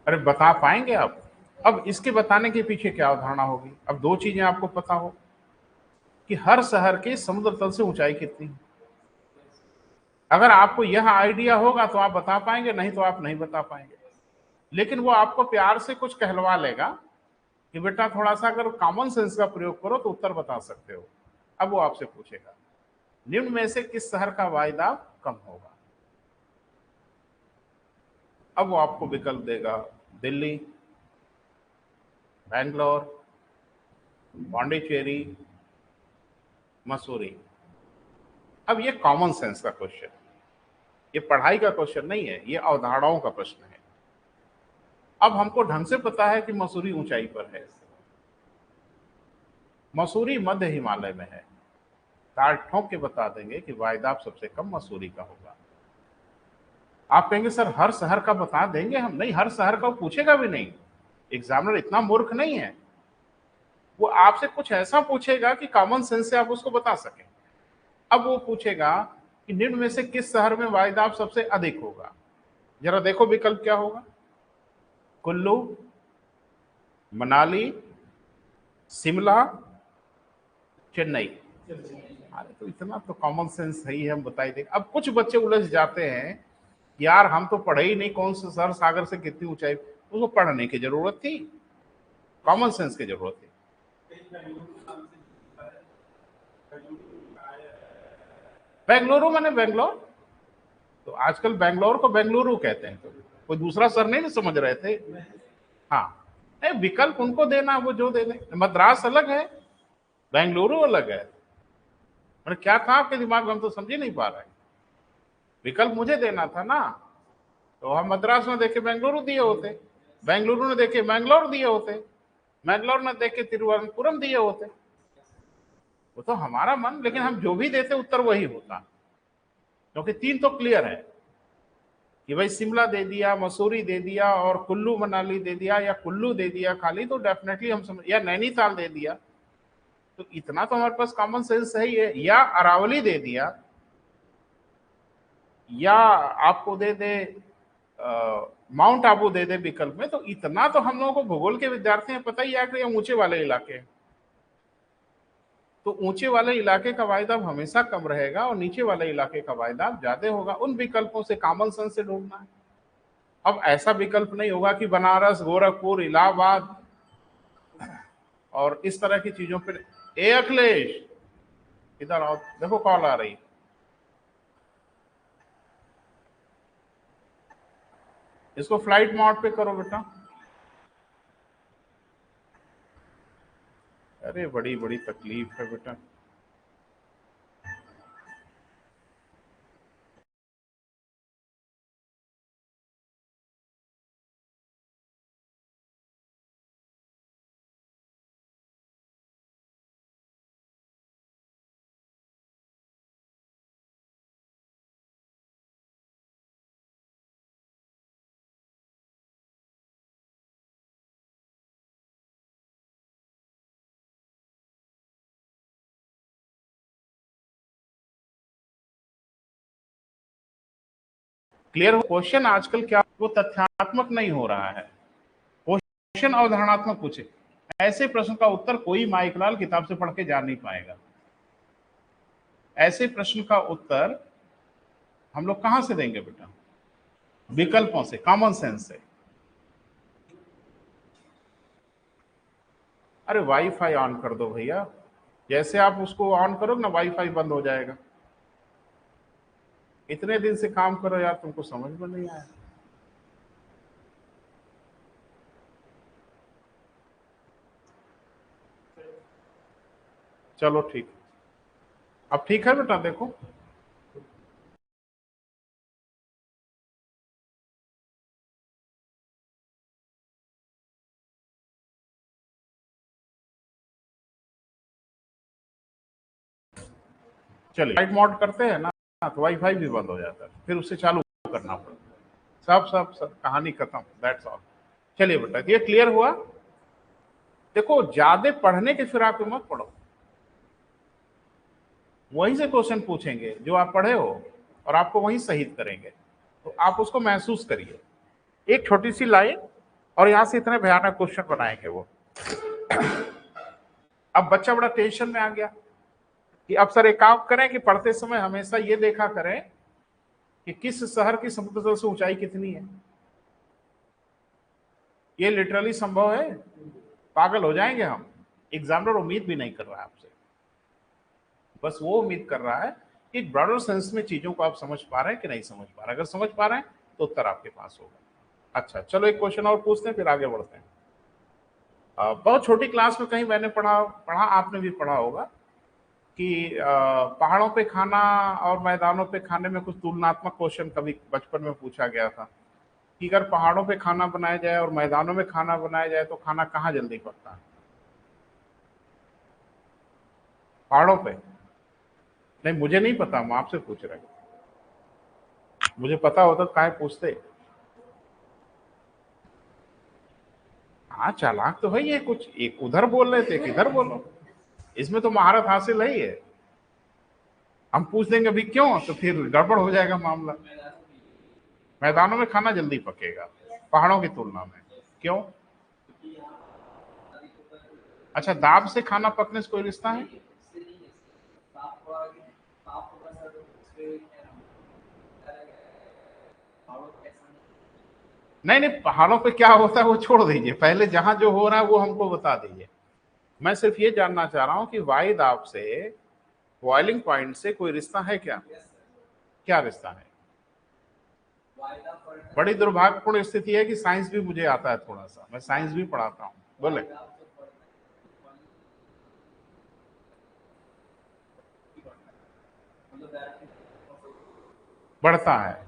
अरे बता पाएंगे आप? अब इसके बताने के पीछे क्या अवधारणा होगी? अब दो चीजें आपको पता हो कि हर शहर के समुद्र तल से ऊंचाई कितनी है। अगर आपको यह आइडिया होगा तो आप बता पाएंगे, नहीं तो आप नहीं बता पाएंगे। लेकिन वो आपको प्यार से कुछ कहलवा लेगा कि बेटा थोड़ा सा अगर कॉमन सेंस का प्रयोग करो तो उत्तर बता सकते हो। अब वो आपसे पूछेगा निम्न में से किस शहर का वायदा कम होगा। अब वो आपको विकल्प देगा, दिल्ली, बैंगलोर, पौंडीचेरी, मसूरी। अब ये कॉमन सेंस का क्वेश्चन, ये पढ़ाई का क्वेश्चन नहीं है, ये अवधारणाओं का प्रश्न है। अब हमको ढंग से पता है कि मसूरी ऊंचाई पर है, मसूरी मध्य हिमालय में है। तार ठोंक के बता देंगे कि वायदाब सबसे कम मसूरी का होगा। आप कहेंगे सर हर शहर का बता देंगे हम? नहीं, हर शहर का वो पूछेगा भी नहीं। एग्जामिनर इतना मूर्ख नहीं है, वो आपसे कुछ ऐसा पूछेगा कि कॉमन सेंस से आप उसको बता सकें। अब वो पूछेगा कि निम्न में से किस शहर में वायदाब सबसे अधिक होगा। जरा देखो विकल्प क्या होगा। कुल्लू, मनाली, शिमला, चेन्नई। अरे तो इतना तो कॉमन सेंस सही है, हम बताई देंगे। अब कुछ बच्चे उलझ जाते हैं, यार हम तो पढ़े ही नहीं कौन सा शहर सागर से कितनी ऊंचाई। उसको पढ़ने की जरूरत थी, कॉमन सेंस की जरूरत थी। बेंगलुरु मैंने बेंगलोर, तो आजकल बेंगलोर को बेंगलुरु कहते हैं, तो कोई दूसरा सर नहीं समझ रहे थे। हाँ, नहीं विकल्प उनको देना, वो जो दे दें। मद्रास अलग है, बेंगलुरु अलग है। मैंने क्या था आपके दिमाग में, हम तो समझ ही नहीं पा रहे। विकल्प मुझे देना था ना, तो हम मद्रास में देखे बेंगलुरु दिए होते, बेंगलुरु ने देखे मैंगलोर दिए होते, मैंगलोर ने देखे तिरुवनंतपुरम दिए होते। वो तो हमारा मन, लेकिन हम जो भी देते उत्तर वही होता, क्योंकि तीन तो क्लियर है कि भाई शिमला दे दिया, मसूरी दे दिया और कुल्लू मनाली दे दिया, या कुल्लू दे दिया खाली, तो डेफिनेटली हम समझ, या नैनीताल दे दिया, तो इतना तो हमारे पास कॉमन सेंस सही है, या अरावली दे दिया, या आपको दे दे माउंट आबू दे दे विकल्प में, तो इतना तो हम लोगों को भूगोल के विद्यार्थी हैं पता ही है कि ये ऊंचे वाले इलाके हैं। तो ऊंचे वाले इलाके का वायदा हमेशा कम रहेगा और नीचे वाले इलाके का वायदा ज्यादा होगा। उन विकल्पों से कॉमन सेंस से ढूंढना है। अब ऐसा विकल्प नहीं होगा कि बनारस, गोरखपुर, इलाहाबाद और इस तरह की चीजों पर। ए अखिलेश, इधर आओ, देखो कॉल आ रही। इसको फ्लाइट मोड पे करो बेटा। अरे बड़ी बड़ी तकलीफ है बेटा। क्लियर हो? क्वेश्चन आजकल क्या, वो तथ्यात्मक नहीं हो रहा है, क्वेश्चन अवधारणात्मक पूछे। ऐसे प्रश्न का उत्तर कोई माइकलाल किताब से पढ़ के जान नहीं पाएगा। ऐसे प्रश्न का उत्तर हम लोग कहां से देंगे बेटा? विकल्पों से, कॉमन सेंस से। अरे वाईफाई ऑन कर दो भैया, जैसे आप उसको ऑन करोगे ना वाईफाई बंद हो जाएगा। इतने दिन से काम करो यार, तुमको समझ में नहीं आया। चलो ठीक, अब ठीक है बेटा। देखो चलिए, फ्लाइट मोड करते हैं ना तो वाईफाई भी बंद हो जाता है, फिर उसे चालू करना पड़ता है। सब सब सब कहानी खत्म, दैट्स ऑल। चलिए बेटा, ये क्लियर हुआ। देखो ज्यादा पढ़ने के फिराक में मत पढ़ो, वहीं से क्वेश्चन पूछेंगे जो आप पढ़े हो और आपको वहीं शहीद करेंगे, तो आप उसको महसूस करिए। एक छोटी सी लाइन और यहां से इतने भयानक क्वेश्चन बनाएंगे वो। अब बच्चा बड़ा टेंशन में आ गया कि अब सर एक काम करें कि पढ़ते समय हमेशा ये देखा करें कि किस शहर की समुद्र तल से ऊंचाई कितनी है। ये लिटरली संभव है? पागल हो जाएंगे हम। एग्जामिनर उम्मीद भी नहीं कर रहा है आपसे, बस वो उम्मीद कर रहा है कि ब्रॉडर सेंस में चीजों को आप समझ पा रहे हैं कि नहीं समझ पा रहे हैं। अगर समझ पा रहे हैं तो उत्तर आपके पास होगा। अच्छा चलो, एक क्वेश्चन और पूछते हैं फिर आगे बढ़ते हैं। बहुत छोटी क्लास में कहीं मैंने पढ़ा पढ़ा आपने भी पढ़ा होगा कि पहाड़ों पे खाना और मैदानों पे खाने में कुछ तुलनात्मक क्वेश्चन कभी बचपन में पूछा गया था कि अगर पहाड़ों पे खाना बनाया जाए और मैदानों में खाना बनाया जाए तो खाना कहाँ जल्दी पकता है? पहाड़ों पे? नहीं मुझे नहीं पता, हम आपसे पूछ रहे हैं। मुझे पता होता तो काहे पूछते। हाँ चालाक तो है ये, कुछ एक उधर बोल रहे थे एक इधर बोलो, इसमें तो महारत हासिल है ही है। हम पूछ देंगे अभी क्यों, तो फिर गड़बड़ हो जाएगा मामला। मैदानों में खाना जल्दी पकेगा पहाड़ों की तुलना में, क्यों? अच्छा, दाब से खाना पकने से कोई रिश्ता है? नहीं नहीं, पहाड़ों पे क्या होता है वो छोड़ दीजिए, पहले जहां जो हो रहा है वो हमको बता दीजिए। मैं सिर्फ ये जानना चाह रहा हूं कि वायु दाब से बॉइलिंग पॉइंट से कोई रिश्ता है क्या? क्या रिश्ता है? बड़ी दुर्भाग्यपूर्ण स्थिति है कि साइंस भी मुझे आता है थोड़ा सा, मैं साइंस भी पढ़ाता हूँ। बोले? बढ़ता है।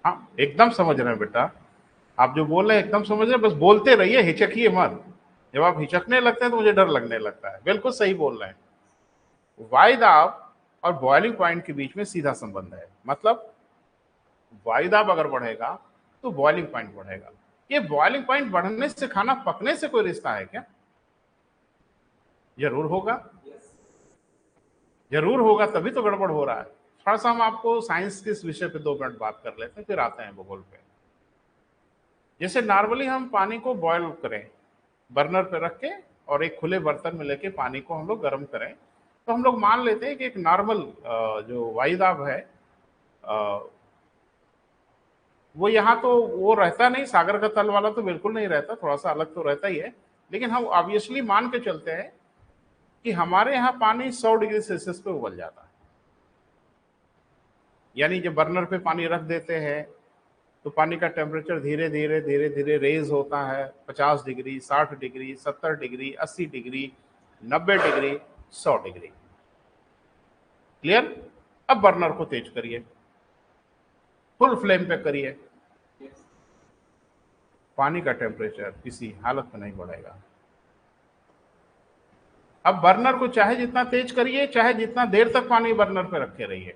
हाँ एकदम समझ रहे हैं बेटा, आप जो बोल रहे हैं एकदम समझ रहे हैं, बस बोलते रहिए, हिचकिए मत। जब आप हिचकने लगते हैं तो मुझे डर लगने लगता है। बिल्कुल सही बोल रहे हैं। वायु दाब और बॉइलिंग पॉइंट के बीच में सीधा संबंध है। मतलब वायु दाब अगर बढ़ेगा तो बॉइलिंग पॉइंट बढ़ेगा। ये बॉइलिंग पॉइंट बढ़ने से खाना पकने से कोई रिश्ता है क्या? जरूर होगा, जरूर होगा, तभी तो गड़बड़ हो रहा है। थोड़ा सा हम आपको साइंस के इस विषय पे 2 मिनट बात कर लेते हैं, फिर आते हैं भूगोल पे। जैसे नॉर्मली हम पानी को बॉयल करें, बर्नर पे रख के और एक खुले बर्तन में लेके पानी को हम लोग गर्म करें, तो हम लोग मान लेते हैं कि एक नॉर्मल जो वायुदाब है वो यहाँ तो वो रहता नहीं, सागर का तल वाला तो बिल्कुल नहीं रहता, थोड़ा सा अलग तो रहता ही है, लेकिन हम ऑब्वियसली मान के चलते हैं कि हमारे यहाँ पानी 100 डिग्री सेल्सियस पे उबल जाता है। यानी जब बर्नर पे पानी रख देते हैं तो पानी का टेम्परेचर धीरे धीरे धीरे धीरे रेज होता है 50 degree, 60 degree, 70 degree, 80 degree, 90 degree, 100 degree. Clear? अब बर्नर को तेज करिए, फुल फ्लेम पे करिए, पानी का टेम्परेचर किसी हालत में नहीं बढ़ेगा। अब बर्नर को चाहे जितना तेज करिए, चाहे जितना देर तक पानी बर्नर पे रखे रहिए,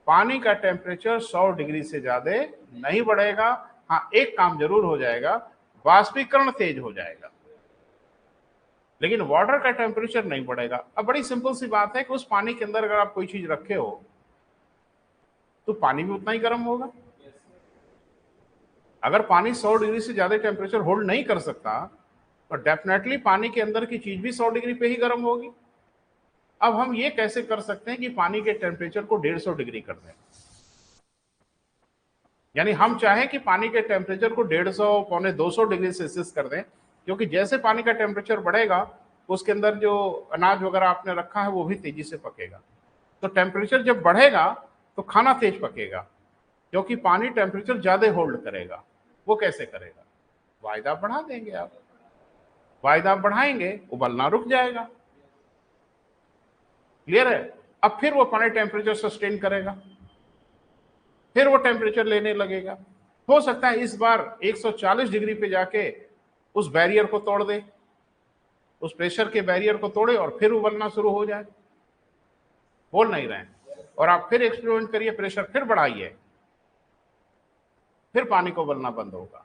पानी का टेम्परेचर 100 डिग्री से ज्यादा नहीं बढ़ेगा। हाँ, एक काम जरूर हो जाएगा, वाष्पीकरण तेज हो जाएगा, लेकिन वाटर का टेम्परेचर नहीं बढ़ेगा। अब बड़ी सिंपल सी बात है कि उस पानी के अंदर अगर आप कोई चीज रखे हो तो पानी भी उतना ही गर्म होगा। अगर पानी 100 डिग्री से ज्यादा टेम्परेचर होल्ड नहीं कर सकता तो डेफिनेटली पानी के अंदर की चीज भी 100 डिग्री पे ही गर्म होगी। अब हम ये कैसे कर सकते हैं कि पानी के टेम्परेचर को 150 डिग्री कर दें? यानी हम चाहें कि पानी के टेम्परेचर को 150 पौने 200 डिग्री सेल्सियस कर दें, क्योंकि जैसे पानी का टेम्परेचर बढ़ेगा उसके अंदर जो अनाज वगैरह आपने रखा है वो भी तेजी से पकेगा। तो टेम्परेचर जब बढ़ेगा तो खाना तेज पकेगा, क्योंकि पानी टेम्परेचर ज्यादा होल्ड करेगा। वो कैसे करेगा? वायुदाब बढ़ा देंगे आप, वायुदाब बढ़ाएंगे, उबलना रुक जाएगा। क्लियर है? अब फिर वो पानी टेम्परेचर सस्टेन करेगा, फिर वो टेम्परेचर लेने लगेगा। हो सकता है इस बार 140 डिग्री पे जाके उस बैरियर को तोड़ दे, उस प्रेशर के बैरियर को तोड़े और फिर उबलना शुरू हो जाए। बोल नहीं रहे हैं? और आप फिर एक्सपेरिमेंट करिए, प्रेशर फिर बढ़ाइए, फिर पानी को उबलना बंद होगा।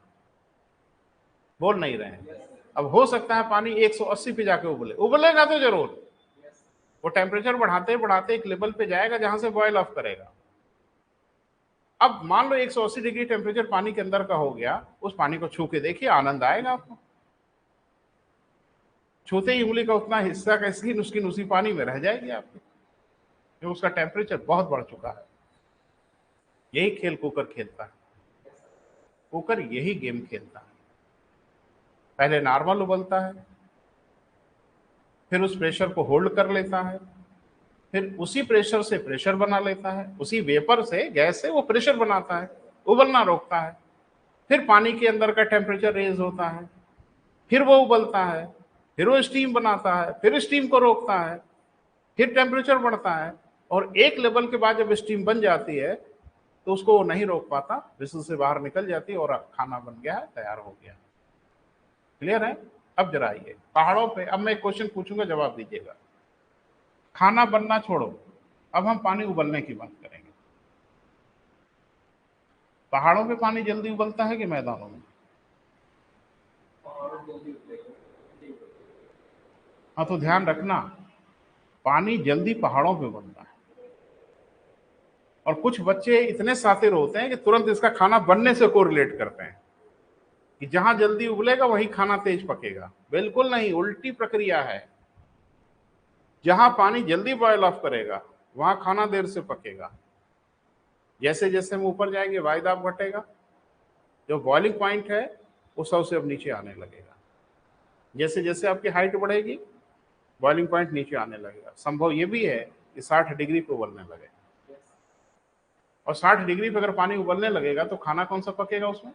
बोल नहीं रहे हैं? अब हो सकता है पानी 180 पे जाके उबले, उबलेगा तो जरूर, वो टेम्परेचर बढ़ाते बढ़ाते एक लेवल पे जाएगा जहां से बॉयल ऑफ करेगा। अब मान लो 180 डिग्री टेम्परेचर पानी के अंदर का हो गया, उस पानी को छू के देखिए, आनंद आएगा आपको। छूते ही उंगली का उतना हिस्सा का स्किन उसकी उसी पानी में रह जाएगी आपकी, क्योंकि उसका टेम्परेचर बहुत बढ़ चुका है। यही खेल कुकर खेलता है, कुकर यही गेम खेलता है। पहले नॉर्मल उबलता है, फिर उस प्रेशर को होल्ड कर लेता है, फिर उसी प्रेशर से प्रेशर बना लेता है, उसी वेपर से, गैस से वो प्रेशर बनाता है, उबलना रोकता है, फिर पानी के अंदर का टेम्परेचर रेज होता है, फिर वो उबलता है, फिर वो स्टीम बनाता है, फिर स्टीम को रोकता है, फिर टेम्परेचर बढ़ता है, और एक लेवल के बाद जब स्टीम बन जाती है तो उसको वो नहीं रोक पाता, विसल से बाहर निकल जाती है और खाना बन गया है, तैयार हो गया। क्लियर है? अब जरा आइए पहाड़ों पे, अब मैं एक क्वेश्चन पूछूंगा, जवाब दीजिएगा। खाना बनना छोड़ो, अब हम पानी उबलने की बात करेंगे। पहाड़ों पे पानी जल्दी उबलता है कि मैदानों में? हाँ, तो ध्यान रखना, पानी जल्दी पहाड़ों पे बनता है। और कुछ बच्चे इतने शातिर होते हैं कि तुरंत इसका खाना बनने से कोरिलेट करते हैं कि जहां जल्दी उबलेगा वहीं खाना तेज पकेगा। बिल्कुल नहीं, उल्टी प्रक्रिया है। जहां पानी जल्दी बॉयल ऑफ करेगा वहां खाना देर से पकेगा। जैसे जैसे हम ऊपर जाएंगे वायुदाब घटेगा, जो बॉइलिंग पॉइंट है वो 100 से अब नीचे आने लगेगा। जैसे जैसे आपकी हाइट बढ़ेगी बॉइलिंग पॉइंट नीचे आने लगेगा। संभव ये भी है कि 60 डिग्री पे उबलने लगे, और 60 डिग्री पे अगर पानी उबलने लगेगा तो खाना कौन सा पकेगा उसमें?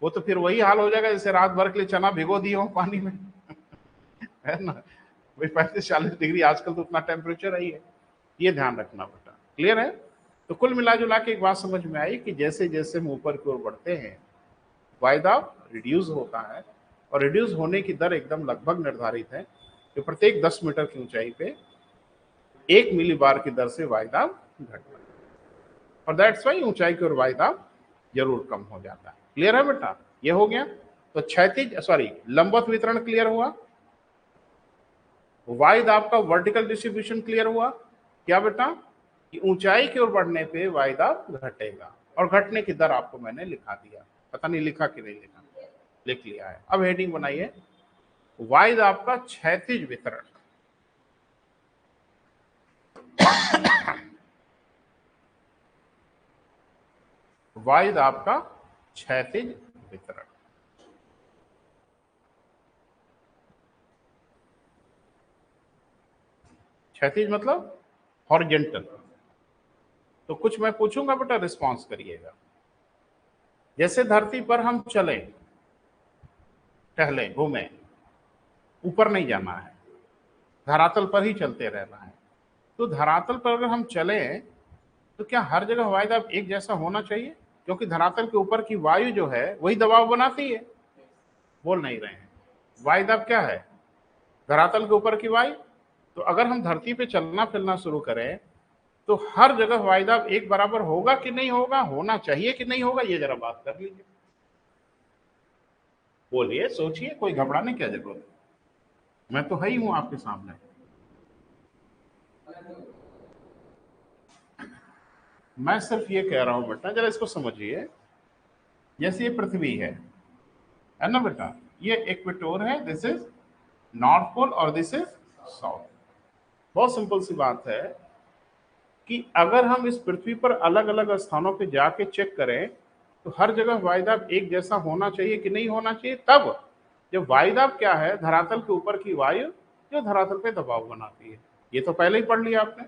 वो तो फिर वही हाल हो जाएगा जैसे रात भर के लिए चना भिगो दिए हो पानी में है ना? वही 35-40 डिग्री, आजकल तो उतना टेम्परेचर ही है। ये ध्यान रखना बेटा। क्लियर है? तो कुल मिला जुला के एक बात समझ में आई कि जैसे जैसे हम ऊपर की ओर बढ़ते हैं वायुदाब रिड्यूस होता है, और रिड्यूस होने की दर एकदम लगभग निर्धारित है कि प्रत्येक 10 मीटर की ऊंचाई पे 1 मिली बार की दर से वायुदाब घटता है, और दैट्स वाई ऊंचाई की ओर वायुदाब जरूर कम हो जाता है। क्लियर है बेटा? ये हो गया। तो क्षैतिज लंबवत वितरण क्लियर हुआ, वायुदाब का वर्टिकल डिस्ट्रीब्यूशन क्लियर हुआ क्या बेटा? कि ऊंचाई की ओर बढ़ने पे वायुदाब घटेगा, और घटने की दर आपको मैंने लिखा दिया, पता नहीं लिखा कि नहीं लिखा, लिख लिया है। अब हेडिंग बनाइए, वायुदाब का क्षैतिज वितरण। वायुदाब का क्षैतिज वितरण। क्षैतिज मतलब हॉरिजेंटल। तो कुछ मैं पूछूंगा बेटा, रिस्पॉन्स करिएगा। जैसे धरती पर हम चले, टहले, घूमे, ऊपर नहीं जाना है, धरातल पर ही चलते रहना है। तो धरातल पर अगर हम चले तो क्या हर जगह वायुदाब एक जैसा होना चाहिए? क्योंकि धरातल के ऊपर की वायु जो है वही दबाव बनाती है। बोल नहीं रहे हैं। वायुदाब क्या है? धरातल के ऊपर की वायु। तो अगर हम धरती पे चलना फिरना शुरू करें तो हर जगह वायुदाब एक बराबर होगा कि नहीं होगा, होना चाहिए कि नहीं होगा, ये जरा बात कर लीजिए। बोलिए, सोचिए, कोई घबराने क्या जरूरत है, मैं तो है ही हूं आपके सामने। मैं सिर्फ ये कह रहा हूं बेटा, जरा इसको समझिए। जैसे ये पृथ्वी है ना बेटा, ये इक्वेटोर है, दिस इज नॉर्थ पोल और दिस इज साउथ। बहुत सिंपल सी बात है कि अगर हम इस पृथ्वी पर अलग अलग स्थानों पे जाके चेक करें तो हर जगह वायुदाब एक जैसा होना चाहिए कि नहीं होना चाहिए। तब जब वायुदाब क्या है, धरातल के ऊपर की वायु जो धरातल पे दबाव बनाती है, ये तो पहले ही पढ़ लिया आपने।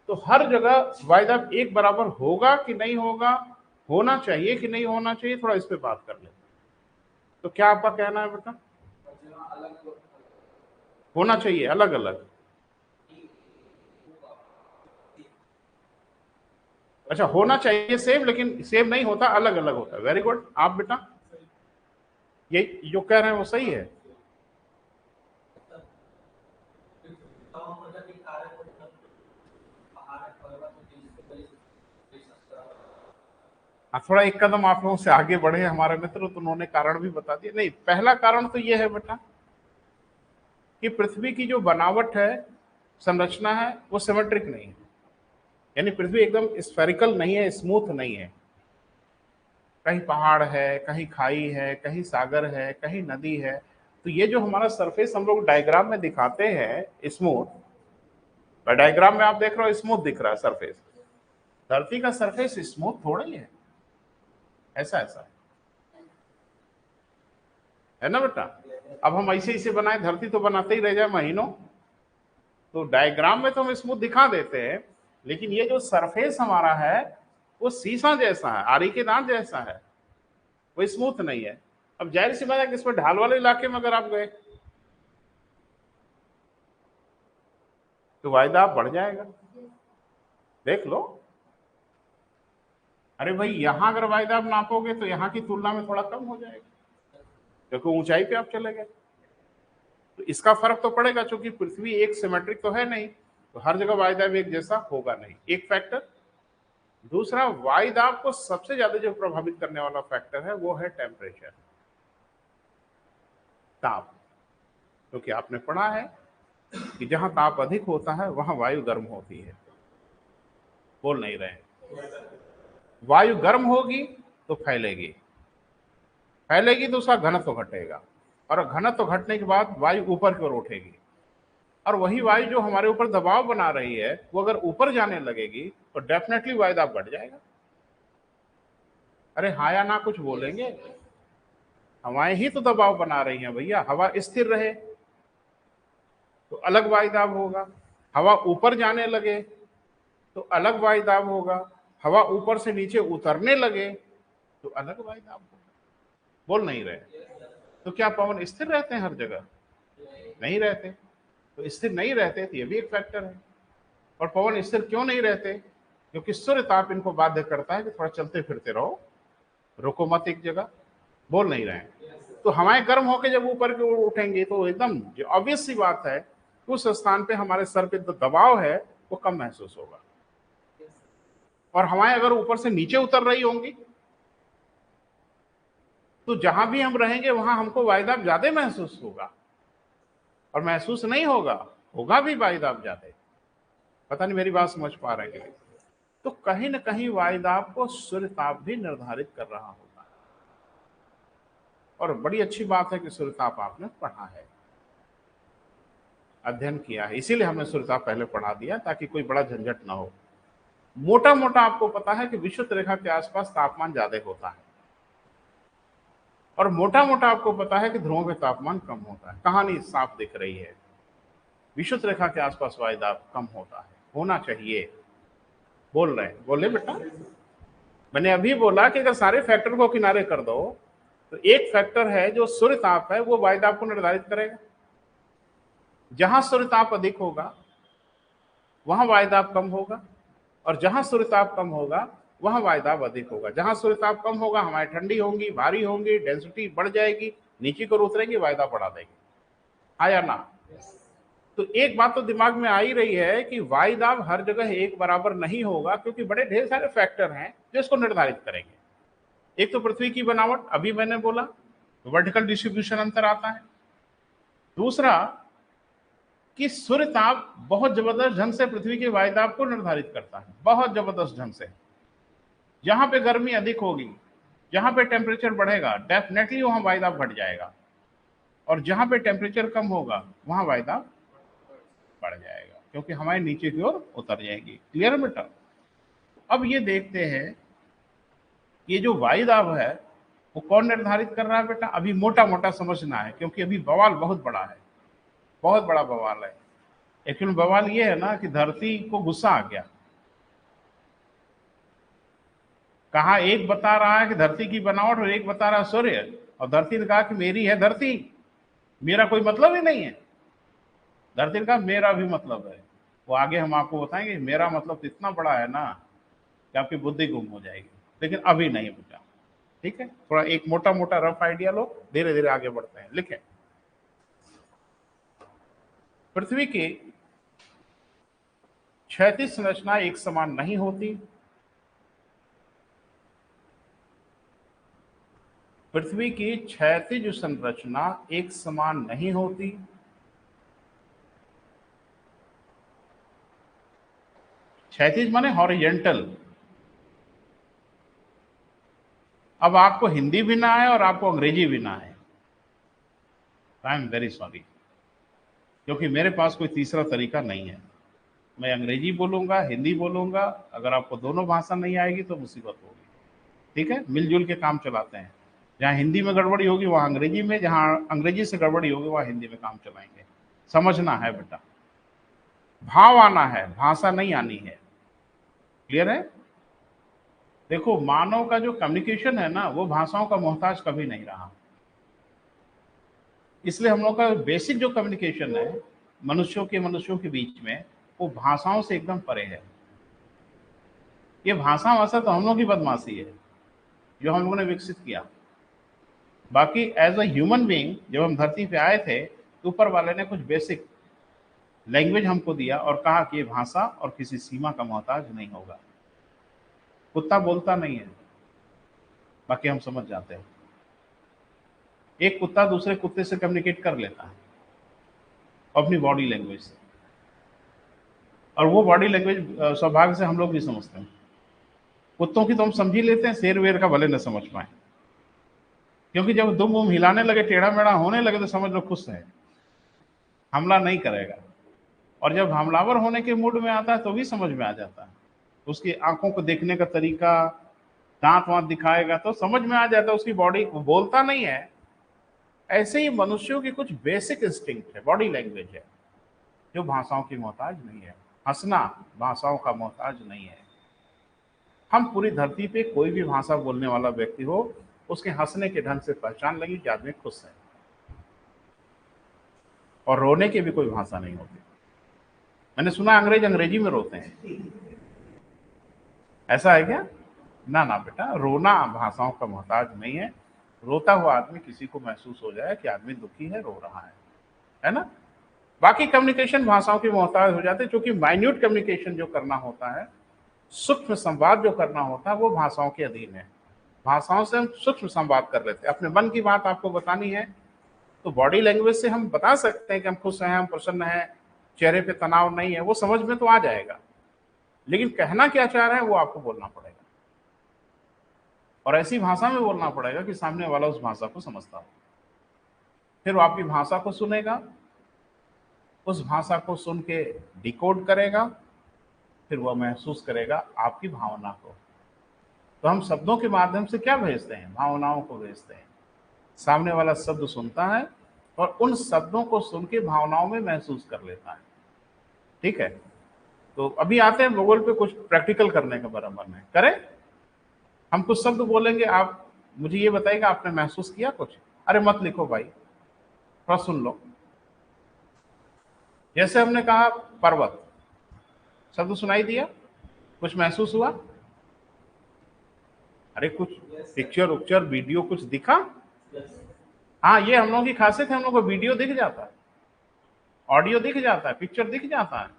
तो हर जगह वायुदाब एक बराबर होगा कि नहीं होगा, होना चाहिए कि नहीं होना चाहिए, थोड़ा इस पे बात कर ले। तो क्या आपका कहना है बेटा? होना चाहिए अलग अलग। अच्छा, होना चाहिए सेम, लेकिन सेम नहीं होता, अलग अलग होता है। Very good. आप बेटा ये जो कह रहे हैं वो सही है? हाँ, थोड़ा एक कदम आप लोगों से आगे बढ़े हमारे मित्र, तो उन्होंने कारण भी बता दिया। नहीं, पहला कारण तो ये है बेटा कि पृथ्वी की जो बनावट है, संरचना है, वो सिमेट्रिक नहीं है। यानी पृथ्वी एकदम स्फेरिकल नहीं है, स्मूथ नहीं है। कहीं पहाड़ है, कहीं खाई है, कहीं सागर है, कहीं नदी है। तो ये जो हमारा सरफेस हम लोग डायग्राम में दिखाते हैं स्मूथ, डायग्राम में आप देख रहे हो स्मूथ दिख रहा है सरफेस। धरती का सरफेस स्मूथ थोड़ा ही है, ऐसा है ना बेटा। अब हम ऐसे ऐसे बनाए, धरती तो बनाते ही रह जाए महीनों। तो डायग्राम में तो हम स्मूथ दिखा देते हैं, लेकिन ये जो सरफेस हमारा है वो शीशा जैसा है, आरी के दांत जैसा है, वो स्मूथ नहीं है। अब जाहिर सी बात है कि इसमें ढाल वाले इलाके में अगर आप गए तो वायुदाब बढ़ जाएगा। देख लो। अरे भाई, यहां अगर वायुदाब नापोगे तो यहाँ की तुलना में थोड़ा कम हो जाएगा, क्योंकि ऊंचाई पे आप चले गए। तो इसका फर्क तो पड़ेगा, क्योंकि पृथ्वी एक सिमेट्रिक तो है नहीं, तो हर जगह वायुदाब एक जैसा होगा नहीं, एक फैक्टर। दूसरा, वायुदाब को सबसे ज्यादा जो प्रभावित करने वाला फैक्टर है वो है टेम्परेचर, ताप। क्योंकि आपने पढ़ा है कि जहां ताप अधिक होता है वहां वायु गर्म होती है। बोल नहीं रहे। वायु गर्म होगी तो फैलेगी, फैलेगी तो उसका घनत्व घटेगा, और घनत्व घटने के बाद वायु ऊपर की ओर उठेगी, और वही वायु जो हमारे ऊपर दबाव बना रही है वो अगर ऊपर जाने लगेगी तो डेफिनेटली वायुदाब बढ़ जाएगा। अरे हाँ या ना कुछ बोलेंगे? हवाएं ही तो दबाव बना रही हैं भैया। हवा स्थिर रहे तो अलग वायुदाब होगा, हवा ऊपर जाने लगे तो अलग वायुदाब होगा, हवा ऊपर से नीचे उतरने लगे तो अलग वायुदाब होगा। बोल नहीं रहे। तो क्या पवन स्थिर रहते हैं हर जगह? नहीं रहते। तो स्थिर नहीं रहते तो ये भी एक फैक्टर है। और पवन स्थिर क्यों नहीं रहते? क्योंकि सूर्य ताप इनको बाध्य करता है कि थोड़ा चलते फिरते रहो, रुको मत एक जगह। बोल नहीं रहे। तो हवाएं गर्म होकर जब ऊपर की ओर उठेंगी तो एकदम जो ऑब्वियस सी बात है, उस स्थान पे हमारे सर पे जो दबाव है वो कम महसूस होगा। और हवाएं अगर ऊपर से नीचे उतर रही होंगी तो जहां भी हम रहेंगे वहां हमको वायुदाब ज्यादा महसूस होगा, और महसूस नहीं होगा, होगा भी वायुदाब ज्यादा। पता नहीं मेरी बात समझ पा रहे हैं कि नहीं। तो कहीं ना कहीं वायुदाब को सूर्य ताप भी निर्धारित कर रहा होता है। और बड़ी अच्छी बात है कि सूर्य ताप आपने पढ़ा है, अध्ययन किया है, इसीलिए हमने सूर्य ताप पहले पढ़ा दिया ताकि कोई बड़ा झंझट ना हो। मोटा मोटा आपको पता है कि विषुवत रेखा के आसपास तापमान ज्यादा होता है, और मोटा मोटा आपको पता है कि ध्रुवों पे तापमान कम होता है। कहानी साफ दिख रही है, विषुवत रेखा के आसपास वायुदाब कम होता है, होना चाहिए। बोल रहे हैं, बोले बेटा। मैंने अभी बोला कि अगर सारे फैक्टर को किनारे कर दो तो एक फैक्टर है जो सूर्य ताप है, वो वायुदाब को निर्धारित करेगा। जहां सूर्य ताप अधिक होगा वहां वायुदाब कम होगा, और जहां सूर्य ताप कम होगा वहां वायुदाब अधिक होगा। जहां सूर्य ताप कम होगा हमारी ठंडी होंगी, भारी होंगी, डेंसिटी बढ़ जाएगी, नीचे को उतरेंगी, वायुदाब बढ़ा देगी। हाँ या ना? तो एक बात तो दिमाग में आ ही रही है कि वायुदाब हर जगह एक बराबर नहीं होगा, क्योंकि बड़े ढेर सारे फैक्टर हैं जो इसको निर्धारित करेंगे। एक तो पृथ्वी की बनावट, अभी मैंने बोला, वर्टिकल डिस्ट्रीब्यूशन अंतर आता है। दूसरा कि सूर्य ताप बहुत जबरदस्त ढंग से पृथ्वी के वायुदाब को निर्धारित करता है, बहुत जबरदस्त ढंग से। जहां पे गर्मी अधिक होगी, जहां पे टेम्परेचर बढ़ेगा, डेफिनेटली वहां वायुदाब बढ़ जाएगा, और जहां पे टेम्परेचर कम होगा वहां वायुदाब बढ़ जाएगा, क्योंकि हमारे नीचे की ओर उतर जाएगी। क्लियर है बेटा? अब ये देखते हैं ये जो वायुदाब है वो कौन निर्धारित कर रहा है बेटा। अभी मोटा मोटा समझना है, क्योंकि अभी बवाल बहुत बड़ा है, बहुत बड़ा बवाल है। एक्चुअली बवाल ये है ना कि धरती को गुस्सा आ गया। कहा एक बता रहा है कि धरती की बनावट, और एक बता रहा है सूर्य, और धरती ने कहा कि मेरी है धरती, मेरा कोई मतलब ही नहीं है। धरती ने कहा मेरा भी मतलब है। वो आगे हम आपको बताएंगे, मेरा मतलब तो इतना बड़ा है ना कि आपकी बुद्धि गुम हो जाएगी, लेकिन अभी नहीं बेटा। ठीक है, थोड़ा एक मोटा मोटा रफ आइडिया लो, धीरे धीरे आगे बढ़ते हैं। लिखें, पृथ्वी की क्षैतिज संरचना एक समान नहीं होती। पृथ्वी की क्षैतिज संरचना एक समान नहीं होती। क्षैतिज माने हॉरिजेंटल। अब आपको हिंदी भी ना आए और आपको अंग्रेजी भी ना आए, आई एम वेरी सॉरी, क्योंकि मेरे पास कोई तीसरा तरीका नहीं है। मैं अंग्रेजी बोलूंगा, हिंदी बोलूंगा। अगर आपको दोनों भाषा नहीं आएगी तो मुसीबत होगी। ठीक है, मिलजुल के काम चलाते हैं। जहाँ हिंदी में गड़बड़ी होगी वहाँ अंग्रेजी में, जहाँ अंग्रेजी से गड़बड़ी होगी वहाँ हिंदी में काम चलाएंगे। समझना है बेटा, भाव आना है, भाषा नहीं आनी है। क्लियर है? देखो, मानव का जो कम्युनिकेशन है ना वो भाषाओं का मोहताज कभी नहीं रहा। इसलिए हम लोग का बेसिक जो कम्युनिकेशन है मनुष्यों के बीच में, वो भाषाओं से एकदम परे है। ये भाषा तो हम लोग की बदमाशी है जो हम लोगों ने विकसित किया। बाकी एज अ ह्यूमन बीइंग जब हम धरती पे आए थे तो ऊपर वाले ने कुछ बेसिक लैंग्वेज हमको दिया और कहा कि ये भाषा और किसी सीमा का मोहताज नहीं होगा। कुत्ता बोलता नहीं है, बाकी हम समझ जाते हैं। एक कुत्ता दूसरे कुत्ते से कम्युनिकेट कर लेता है अपनी बॉडी लैंग्वेज से, और वो बॉडी लैंग्वेज सौभाग्य से हम लोग भी समझते हैं। कुत्तों की तो हम समझ ही लेते हैं, शेर वेर का भले न समझ पाए, क्योंकि जब दुम वुम हिलाने लगे, टेढ़ा मेढ़ा होने लगे, तो समझ लो खुश है, हमला नहीं करेगा। और जब हमलावर होने के मूड में आता है तो भी समझ में आ जाता है। उसकी आंखों को देखने का तरीका, दांत वांत दिखाएगा तो समझ में आ जाता है उसकी बॉडी। बोलता नहीं है। ऐसे ही मनुष्यों की कुछ बेसिक इंस्टिंक्ट है, बॉडी लैंग्वेज है, जो भाषाओं की मोहताज नहीं है। हंसना भाषाओं का मोहताज नहीं है। हम पूरी धरती पे कोई भी भाषा बोलने वाला व्यक्ति हो, उसके हंसने के ढंग से पहचान लगी कि आदमी खुश है। और रोने की भी कोई भाषा नहीं होती। मैंने सुना अंग्रेजी में रोते हैं, ऐसा है क्या? ना ना बेटा, रोना भाषाओं का मोहताज नहीं है। रोता हुआ आदमी किसी को महसूस हो जाए कि आदमी दुखी है, रो रहा है ना? बाकी कम्युनिकेशन भाषाओं की मोहताज हो जाते हैं, क्योंकि माइन्यूट कम्युनिकेशन जो करना होता है, सूक्ष्म संवाद जो करना होता है, वो भाषाओं के अधीन है। भाषाओं से हम सूक्ष्म संवाद कर लेते हैं। अपने मन की बात आपको बतानी है तो बॉडी लैंग्वेज से हम बता सकते हैं कि हम खुश हैं, हम प्रसन्न हैं, चेहरे पे तनाव नहीं है, वो समझ में तो आ जाएगा, लेकिन कहना क्या चाह रहे हैं वो आपको बोलना पड़ेगा, और ऐसी भाषा में बोलना पड़ेगा कि सामने वाला उस भाषा को समझता हो। फिर वो आपकी भाषा को सुनेगा, उस भाषा को सुन के डिकोड करेगा, फिर वह महसूस करेगा आपकी भावना को। तो हम शब्दों के माध्यम से क्या भेजते हैं? भावनाओं को भेजते हैं। सामने वाला शब्द सुनता है और उन शब्दों को सुन के भावनाओं में महसूस कर लेता है। ठीक है, तो अभी आते हैं गूगल पे कुछ प्रैक्टिकल करने का बराबर में करें। हम कुछ शब्द बोलेंगे, आप मुझे ये बताइएगा आपने महसूस किया कुछ? अरे मत लिखो भाई, थोड़ा सुन लो। जैसे हमने कहा पर्वत, शब्द सुनाई दिया, कुछ महसूस हुआ? अरे कुछ पिक्चर उक्चर वीडियो कुछ दिखा? हाँ, ये हम लोगों की खासियत है, हम लोग को वीडियो दिख जाता है, ऑडियो दिख जाता है, पिक्चर दिख जाता है।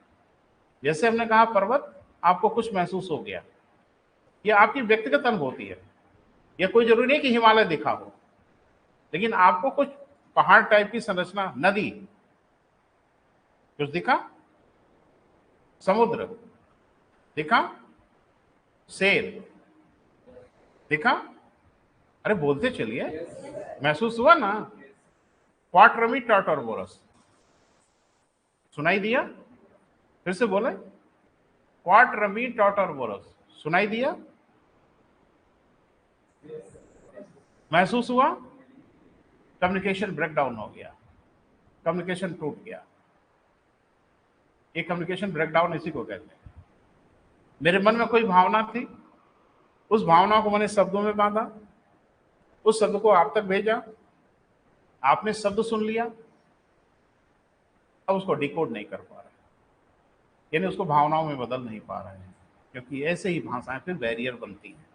जैसे हमने कहा पर्वत, आपको कुछ महसूस हो गया, ये आपकी व्यक्तिगत अनुभूति है। यह कोई जरूरी नहीं कि हिमालय दिखा हो, लेकिन आपको कुछ पहाड़ टाइप की संरचना, नदी कुछ दिखा, समुद्र दिखा, शेर दिखा? अरे बोलते चलिए, महसूस हुआ ना? क्वाटरमी टाटरबोरस सुनाई दिया? फिर से बोले, क्वाटरमी टाटरबोरस सुनाई दिया? महसूस हुआ? कम्युनिकेशन ब्रेकडाउन हो गया, कम्युनिकेशन टूट गया। ये कम्युनिकेशन ब्रेकडाउन इसी को कहते हैं। मेरे मन में कोई भावना थी, उस भावना को मैंने शब्दों में बांधा, उस शब्द को आप तक भेजा, आपने शब्द सुन लिया, अब उसको डिकोड नहीं कर पा रहे, यानी उसको भावनाओं में बदल नहीं पा रहे हैं, क्योंकि ऐसे ही भाषाएं फिर बैरियर बनती हैं।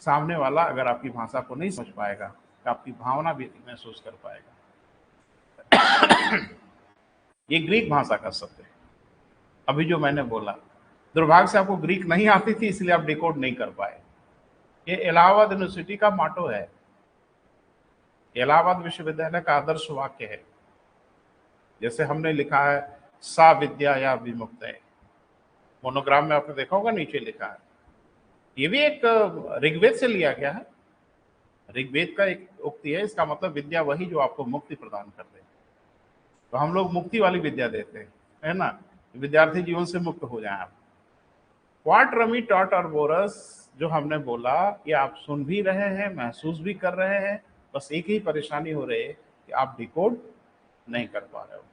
सामने वाला अगर आपकी भाषा को नहीं समझ पाएगा तो आपकी भावना भी महसूस कर पाएगा। ये ग्रीक भाषा का शब्द है, अभी जो मैंने बोला। दुर्भाग्य से आपको ग्रीक नहीं आती थी, इसलिए आप डिकोड नहीं कर पाए। ये इलाहाबाद यूनिवर्सिटी का माटो है, इलाहाबाद विश्वविद्यालय का आदर्श वाक्य है। जैसे हमने लिखा है सा विद्या या विमुक्त है, मोनोग्राम में आपने देखा होगा नीचे लिखा है। ये भी एक ऋग्वेद से लिया गया है, ऋग्वेद का एक उक्ति है, इसका मतलब विद्या वही जो आपको मुक्ति प्रदान कर दे। तो हम लोग मुक्ति वाली विद्या देते हैं, है ना, विद्यार्थी जीवन से मुक्त हो जाए आप। क्वाटरमी टाटरबोरस जो हमने बोला, ये आप सुन भी रहे हैं, महसूस भी कर रहे हैं, बस एक ही परेशानी हो रही है कि आप डिकोड नहीं कर पा रहे हो।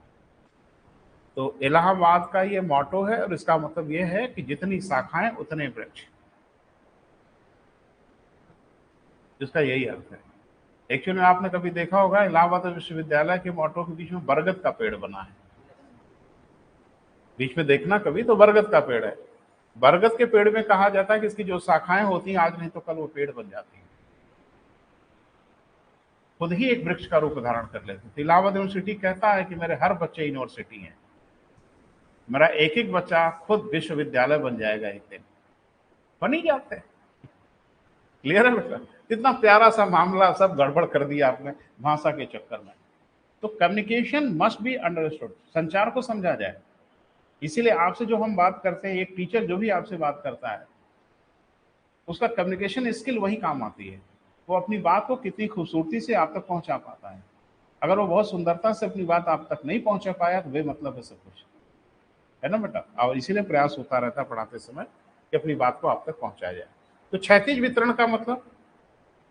तो इलाहाबाद का ये मोटो है, और इसका मतलब ये है कि जितनी शाखाएं उतने वृक्ष, जिसका यही अर्थ है। एक्चुअली में आपने कभी देखा होगा, इलाहाबाद विश्वविद्यालय के मोटो के बीच में बरगद का पेड़ बना है, बीच में देखना कभी तो बरगद का पेड़ है। बरगद के पेड़ में कहा जाता है कि इसकी जो शाखाएं होती हैं आज नहीं तो कल वो पेड़ बन जाती हैं, खुद ही एक वृक्ष का रूप धारण कर लेते हैं। इलाहाबाद यूनिवर्सिटी कहता है कि मेरे हर बच्चे यूनिवर्सिटी हैं, मेरा एक एक बच्चा खुद विश्वविद्यालय बन जाएगा, एक दिन बन ही जाते हैं। क्लियर है बेटा? कितना प्यारा सा मामला, सब गड़बड़ कर दिया आपने भाषा के चक्कर में। तो कम्युनिकेशन मस्ट बी अंडरस्टूड, संचार को समझा जाए। इसीलिए आपसे जो हम बात करते हैं, एक टीचर जो भी आपसे बात करता है, उसका कम्युनिकेशन स्किल वही काम आती है, वो अपनी बात को कितनी खूबसूरती से आप तक पहुंचा पाता है। अगर वो बहुत सुंदरता से अपनी बात आप तक नहीं पहुंचा पाया तो वे मतलब है सब कुछ, है ना बेटा? और इसीलिए प्रयास होता रहता है पढ़ाते समय कि अपनी बात को आप तक पहुंचाया जाए। तो क्षैतिज वितरण का मतलब,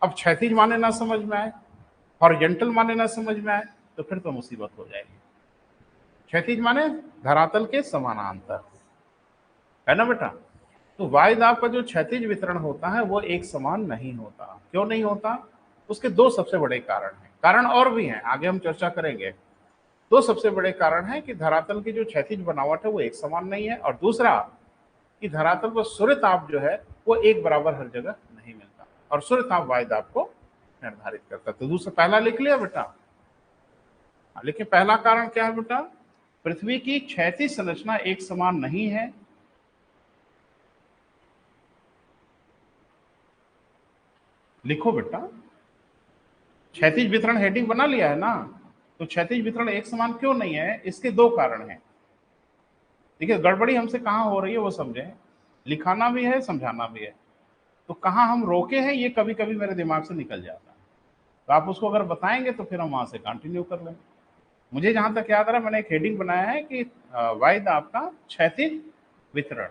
अब क्षैतिज माने ना समझ में आए, हॉरिजॉन्टल माने ना समझ में आए, तो फिर तो मुसीबत हो जाएगी। क्षैतिज माने धरातल के समानांतर, है ना बेटा? तो वायुदाब का जो क्षैतिज वितरण होता है वो एक समान नहीं होता। क्यों नहीं होता? उसके दो सबसे बड़े कारण हैं, कारण और भी हैं, आगे हम चर्चा करेंगे। दो सबसे बड़े कारण हैं कि धरातल की जो क्षैतिज बनावट है वो एक समान नहीं है, और दूसरा कि धरातल पर सूर्य ताप जो है वो एक बराबर हर जगह नहीं मिलता, और सूर्य ताप वायुदाब को निर्धारित करता है। तो दूसरा, पहला लिख लिया बेटा? लेकिन पहला कारण क्या है बेटा? पृथ्वी की क्षैतिज संरचना एक समान नहीं है। लिखो बेटा, क्षैतिज वितरण हेडिंग बना लिया है ना? तो क्षैतिज वितरण एक समान क्यों नहीं है? इसके दो कारण हैं। देखिए गड़बड़ी हमसे कहाँ हो रही है वो समझें, लिखाना भी है समझाना भी है, तो कहाँ हम रोके हैं ये कभी कभी मेरे दिमाग से निकल जाता है। तो आप उसको अगर बताएंगे तो फिर हम वहां से कंटिन्यू कर लेंगे। मुझे जहां तक याद आ रहा है मैंने एक हेडिंग बनाया है कि वायदा आपका क्षैतिज वितरण,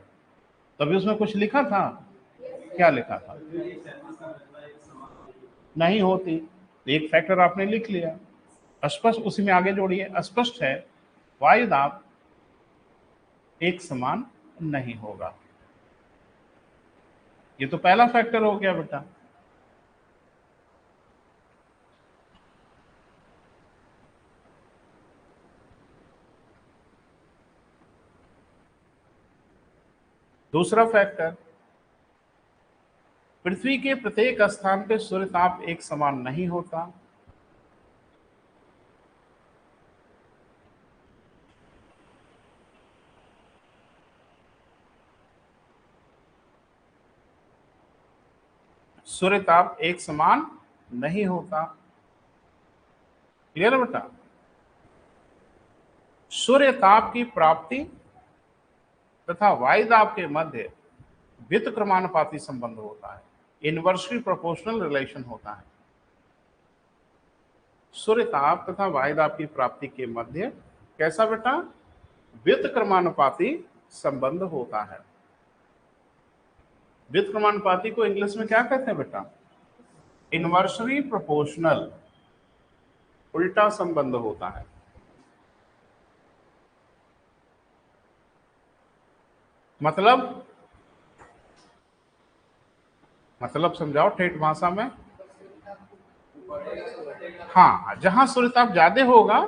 तभी उसमें कुछ लिखा था। क्या लिखा था? नहीं होती। एक फैक्टर आपने लिख लिया, स्पष्ट उसी में आगे जोड़िए, स्पष्ट है वायु दाब एक समान नहीं होगा। ये तो पहला फैक्टर हो गया बेटा। दूसरा फैक्टर, पृथ्वी के प्रत्येक स्थान पे सूर्य ताप एक समान नहीं होता। सूर्य ताप एक समान नहीं होता। क्लियर है बेटा? सूर्य ताप की प्राप्ति तथा वायुदाब के मध्य व्युत्क्रमानुपाती संबंध होता है, इनवर्सली प्रोपोर्शनल रिलेशन होता है। सूर्य ताप तथा वायुदाब की प्राप्ति के मध्य कैसा बेटा? व्युत्क्रमानुपाती संबंध होता है। व्युत्क्रमानुपाती को इंग्लिश में क्या कहते हैं बेटा? इनवर्सली प्रोपोर्शनल, उल्टा संबंध होता है। मतलब मतलब समझाओ ठेठ भाषा में। हाँ, जहां सूर्यताप ज्यादा होगा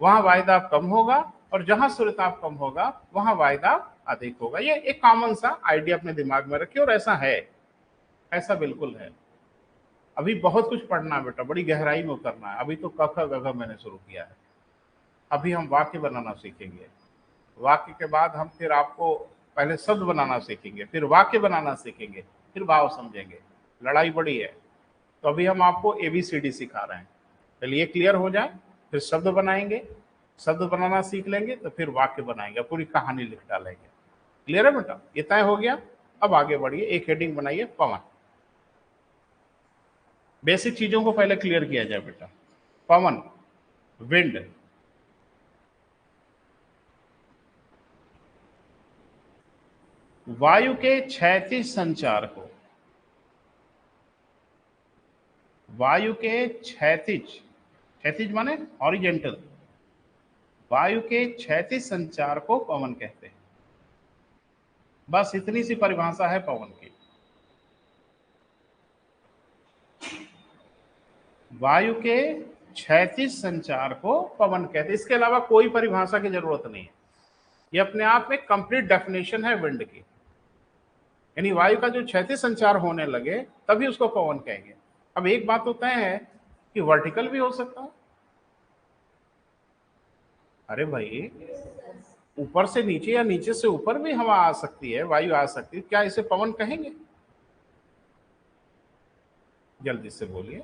वहां वायुदाब कम होगा, और जहां सूर्यताप कम होगा वहां वायुदाब अधिक होगा। ये एक कॉमन सा आइडिया अपने दिमाग में रखिए, और ऐसा है, ऐसा बिल्कुल है। अभी बहुत कुछ पढ़ना है बेटा, बड़ी गहराई में उतरना है। अभी तो क ख ग घ मैंने शुरू किया है। अभी हम वाक्य बनाना सीखेंगे। वाक्य के बाद हम फिर आपको पहले शब्द बनाना सीखेंगे, फिर वाक्य बनाना सीखेंगे, फिर भाव समझेंगे। लड़ाई बड़ी है। तो अभी हम आपको एबीसीडी सिखा रहे हैं, पहले ये क्लियर हो जाए, फिर शब्द बनाएंगे, शब्द बनाना सीख लेंगे तो फिर वाक्य बनाएंगे, पूरी कहानी लिख डालेंगे। क्लियर है बेटा? ये तय हो गया। अब आगे बढ़िए, एक हेडिंग बनाइए, पवन। बेसिक चीजों को पहले क्लियर किया जाए बेटा। पवन, विंड, वायु के क्षैतिज संचार को, वायु के क्षैतिज, क्षैतिज माने हॉरिजेंटल, वायु के क्षैतिज संचार को पवन कहते हैं। बस इतनी सी परिभाषा है पवन की। वायु के क्षैतिज संचार को पवन कहते हैं, इसके अलावा कोई परिभाषा की जरूरत नहीं है। ये अपने आप में कंप्लीट डेफिनेशन है विंड की। यानी वायु का जो क्षैतिज संचार होने लगे तभी उसको पवन कहेंगे। अब एक बात तो तय है कि वर्टिकल भी हो सकता है। अरे भाई, ऊपर से नीचे या नीचे से ऊपर भी हवा आ सकती है, वायु आ सकती है, क्या इसे पवन कहेंगे? जल्दी से बोलिए।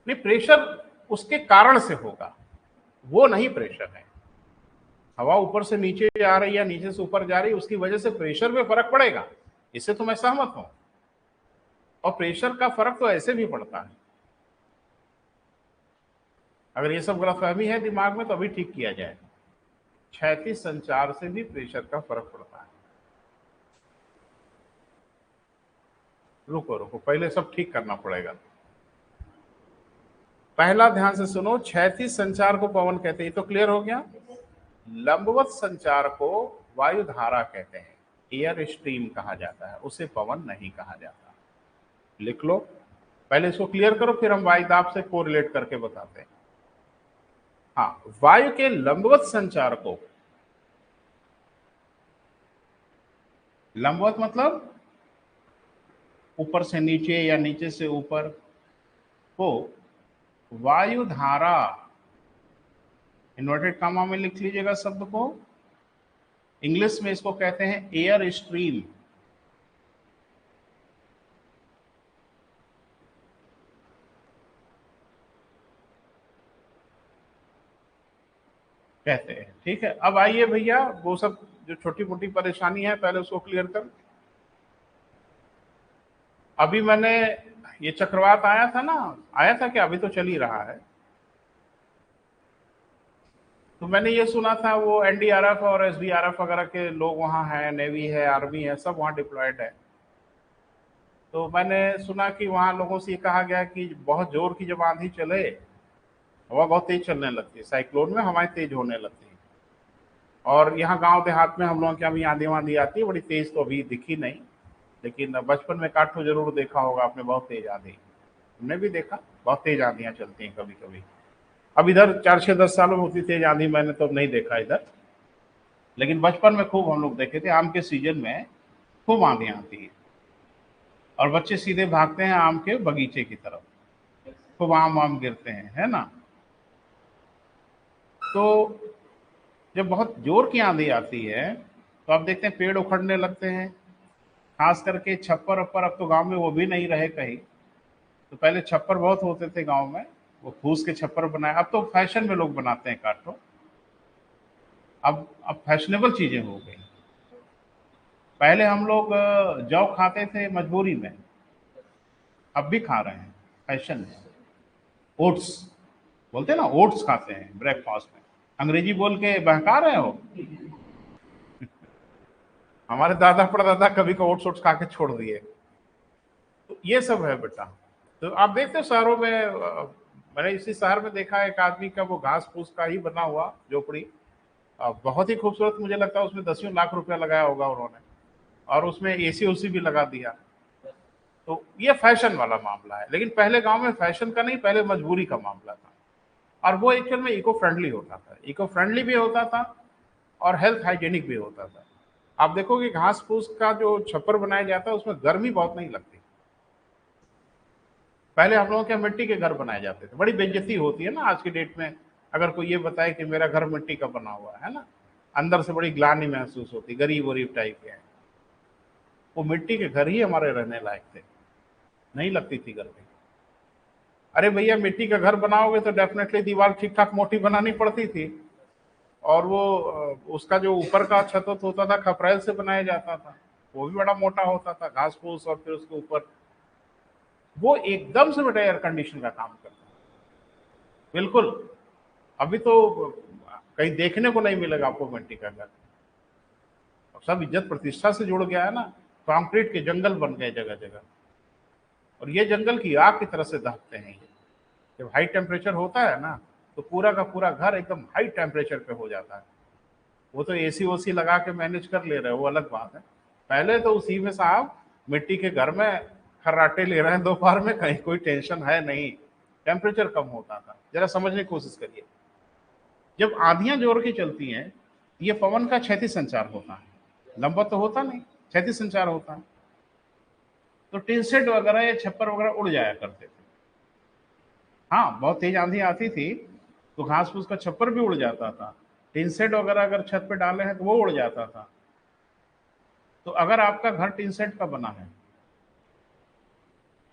नहीं, प्रेशर उसके कारण से होगा, वो नहीं प्रेशर है। हवा ऊपर से नीचे जा रही है या नीचे से ऊपर जा रही है, उसकी वजह से प्रेशर में फर्क पड़ेगा, इससे तो मैं सहमत हूं। और प्रेशर का फर्क तो ऐसे भी पड़ता है। अगर ये सब गलतफहमी है दिमाग में तो अभी ठीक किया जाए। क्षैतिज संचार से भी प्रेशर का फर्क पड़ता है। रुको रुको, पहले सब ठीक करना पड़ेगा। पहला ध्यान से सुनो, क्षैतिज संचार को पवन कहते हैं, ये तो क्लियर हो गया। लंबवत संचार को वायु धारा कहते हैं, एयर स्ट्रीम कहा जाता है, उसे पवन नहीं कहा जाता। लिख लो, पहले इसको क्लियर करो, फिर हम वायुदाब से कोरिलेट करके बताते हैं। हाँ, वायु के लंबवत संचार को, लंबवत मतलब ऊपर से नीचे या नीचे से ऊपर, को वायु धारा, इन्वर्टेड कामा में लिख लीजिएगा शब्द को। इंग्लिश में इसको कहते हैं एयर स्ट्रीम। कहते हैं। ठीक है, अब आइए भैया, वो सब जो छोटी मोटी परेशानी है पहले उसको क्लियर कर। अभी मैंने ये चक्रवात आया था ना, आया था क्या, अभी तो चल ही रहा है। तो मैंने ये सुना था वो एनडीआरएफ और एसडीआरएफ वगैरह के लोग वहाँ हैं, नेवी है, आर्मी है, सब वहाँ डिप्लॉयड है। तो मैंने सुना कि वहाँ लोगों से ये कहा गया कि बहुत जोर की जब आंधी चले, हवा बहुत तेज चलने लगती है, साइक्लोन में हवाएं तेज होने लगती है। और यहाँ गांव देहात में हम लोगों के यहाँ भी आंधी वांधी आती है, बड़ी तेज तो अभी दिखी नहीं, लेकिन बचपन में काठो जरूर देखा होगा आपने, बहुत तेज आंधी। हमने भी देखा, बहुत तेज आंधियां चलती हैं कभी कभी। अब इधर 4 6 10 सालों में उतनी तेज आंधी मैंने तो नहीं देखा इधर, लेकिन बचपन में खूब हम लोग देखे थे। आम के सीजन में खूब आंधियां आती है और बच्चे सीधे भागते हैं आम के बगीचे की तरफ, खूब आम आम गिरते हैं, है ना। तो जब बहुत जोर की आंधी आती है तो आप देखते हैं पेड़ उखड़ने लगते हैं, खास करके छप्पर अप्पर। अब तो गांव में वो भी नहीं रहे कहीं। तो पहले छप्पर बहुत होते थे गांव में, वो फूस के छप्पर बनाए, अब तो फैशन में लोग बनाते हैं काठों। अब फैशनेबल चीजें हो गई। पहले हम लोग जौ खाते थे मजबूरी में, अब भी खा रहे हैं फैशन में। ओट्स बोलते हैं ना, ओट्स खाते हैं ब्रेकफास्ट में। अंग्रेजी बोल के बहका रहे हो। हमारे दादा परदादा कभी का ओट्स ओट्स खा के छोड़ दिए। तो ये सब है बेटा। तो आप देखते हो शहरों में, मैंने इसी शहर में देखा एक आदमी का वो घास फूस का ही बना हुआ झोपड़ी, बहुत ही खूबसूरत, मुझे लगता है उसमें 10 लाख रुपया लगाया होगा उन्होंने, और उसमें एसी उसी भी लगा दिया। तो ये फैशन वाला मामला है, लेकिन पहले गांव में फैशन का नहीं, पहले मजबूरी का मामला था। और वो एक्चुअल में इको फ्रेंडली होता था, इको फ्रेंडली भी होता था और हेल्थ हाइजेनिक भी होता था। आप देखोगे घास फूस का जो छप्पर बनाया जाता है उसमें गर्मी बहुत नहीं लगती। पहले हम लोगों के मिट्टी के घर बनाए जाते थे, बड़ी बेइज्जती होती है ना आज की डेट में अगर कोई ये बताए कि मेरा घर मिट्टी का बना हुआ है ना, अंदर से बड़ी ग्लानि महसूस होती, गरीब वरीब टाइप के हैं। वो मिट्टी के घर ही हमारे रहने लायक थे, नहीं लगती थी गर्मी। अरे भैया, मिट्टी का घर बनाओगे तो डेफिनेटली दीवार ठीक ठाक मोटी बनानी पड़ती थी। और वो उसका जो ऊपर का छत होता था खपरेल से बनाया जाता था, वो भी बड़ा मोटा होता था, घास फूस और फिर उसके ऊपर वो एकदम से बेटा एयर कंडीशन का काम करता है। बिल्कुल। अभी तो कहीं देखने को नहीं मिलेगा आपको मिट्टी का घर। अब सब इज्जत प्रतिष्ठा से जुड़ गया है ना, कंक्रीट के जंगल बन गए जगह जगह। और ये जंगल की आग की तरह से दहकते हैं। जब हाई टेम्परेचर होता है ना, तो पूरा का पूरा घर एकदम हाई टेम्परेचर पे हो जाता है। वो तो एसी ओसी लगा के मैनेज कर ले रहे हैं, वो अलग बात है। पहले तो उसी में साहब मिट्टी के घर में खर्राटे ले रहे हैं दोपहर में, कहीं कोई टेंशन है नहीं, टेम्परेचर कम होता था। जरा समझने की कोशिश करिए, जब आंधियां जोर की चलती हैं, ये पवन का क्षैतिज संचार होता है, लंबा तो होता नहीं, क्षैतिज संचार होता है। तो टिन शेड वगैरह या छप्पर वगैरह उड़ जाया करते थे। हाँ, बहुत तेज आंधी आती थी तो घास फूस का छप्पर भी उड़ जाता था। टिन शेड वगैरह अगर छत पे डाले हैं तो वो उड़ जाता था। तो अगर आपका घर टिन शेड का बना है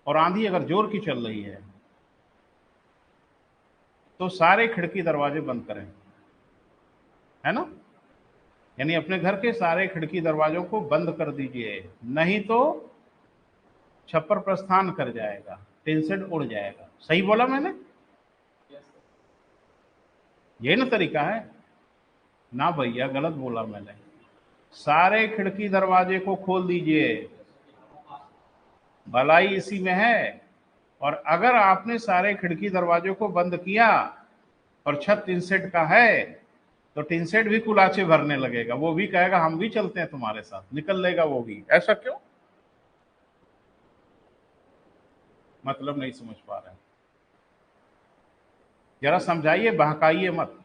और आंधी अगर जोर की चल रही है, तो सारे खिड़की दरवाजे बंद करें, है ना। यानी अपने घर के सारे खिड़की दरवाजों को बंद कर दीजिए, नहीं तो छप्पर प्रस्थान कर जाएगा, टिन शेड उड़ जाएगा। सही बोला मैंने? ये ना तरीका है ना भैया, गलत बोला मैंने। सारे खिड़की दरवाजे को खोल दीजिए, भलाई इसी में है। और अगर आपने सारे खिड़की दरवाजों को बंद किया और छत टिन शेड का है, तो टिन शेड भी कुलाचे भरने लगेगा, वो भी कहेगा हम भी चलते हैं तुम्हारे साथ, निकल लेगा वो भी। ऐसा क्यों? मतलब नहीं समझ पा रहे हैं, जरा समझाइए, बहकाइए मत।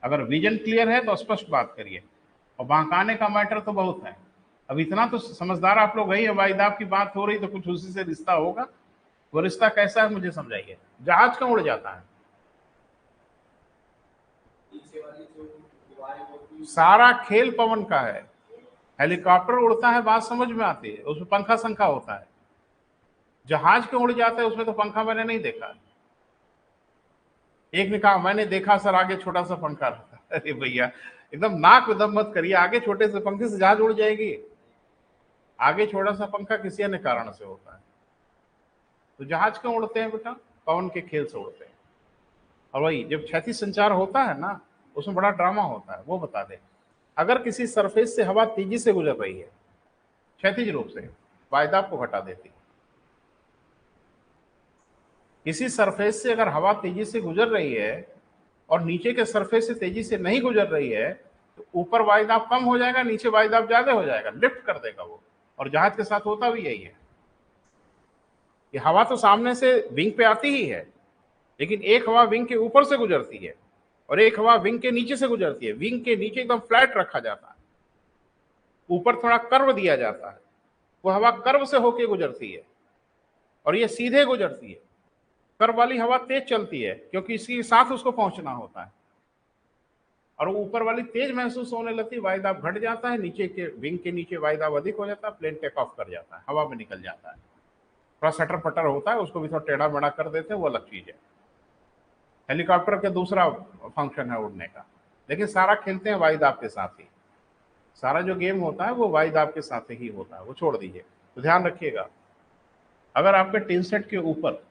अगर विजन क्लियर है तो स्पष्ट बात करिए, और बहकाने का मैटर तो बहुत है। अब इतना तो समझदार आप लोग है, वाइदाब की बात हो रही तो कुछ उसी से रिश्ता होगा। वो रिश्ता कैसा है मुझे समझाइए। जहाज क्यों उड़ जाता है? सारा खेल पवन का है। हेलीकॉप्टर उड़ता है, बात समझ में आती है, उसमें पंखा संखा होता है। जहाज क्यों उड़ जाता है, उसमें तो पंखा मैंने नहीं देखा। एक ने कहा मैंने देखा सर आगे छोटा सा पंखा रहता है। अरे भैया एकदम नाक दम मत करिए, आगे छोटे से पंखे से जहाज उड़ जाएगी। आगे छोटा सा पंखा किसी अन्य कारण से होता है। तो जहाज क्यों उड़ते हैं बेटा? पवन के खेल से उड़ते हैं। और वही जब क्षैतिज संचार होता है ना, उसमें बड़ा ड्रामा होता है, वो बता दे। अगर किसी सरफेस से हवा तेजी से गुजर रही है क्षैतिज रूप से, वायुदाब को घटा देती। किसी सरफेस से अगर हवा तेजी से गुजर रही है और नीचे के सरफेस से तेजी से नहीं गुजर रही है, तो ऊपर वायुदाब कम हो जाएगा, नीचे वायुदाब ज्यादा हो जाएगा, लिफ्ट कर देगा वो। और जहाज के साथ होता भी यही है कि हवा तो सामने से विंग पे आती ही है, लेकिन एक हवा विंग के ऊपर से गुजरती है और एक हवा विंग के नीचे से गुजरती है। विंग के नीचे एकदम फ्लैट रखा जाता है, ऊपर थोड़ा कर्व दिया जाता है, वो हवा कर्व से होके गुजरती है और ये सीधे गुजरती है। कर्व वाली हवा तेज चलती है क्योंकि इसके साथ उसको पहुंचना होता है, और ऊपर वाली तेज महसूस होने लगती है, वायुदाब घट जाता है, नीचे के विंग के नीचे वायुदाब अधिक हो जाता है, प्लेन टेक ऑफ कर जाता है, हवा में निकल जाता है। थोड़ा सटर पटर होता है, उसको भी थोड़ा टेढ़ा मेढ़ा कर देते हैं, वो अलग चीज है। हेलीकॉप्टर का दूसरा फंक्शन है उड़ने का, लेकिन सारा खेलते हैं वायुदाब के साथ ही। सारा जो गेम होता है वो वायुदाब के साथ ही होता है, वो छोड़ दीजिए। तो ध्यान रखिएगा, अगर आपके टिन सेट के ऊपर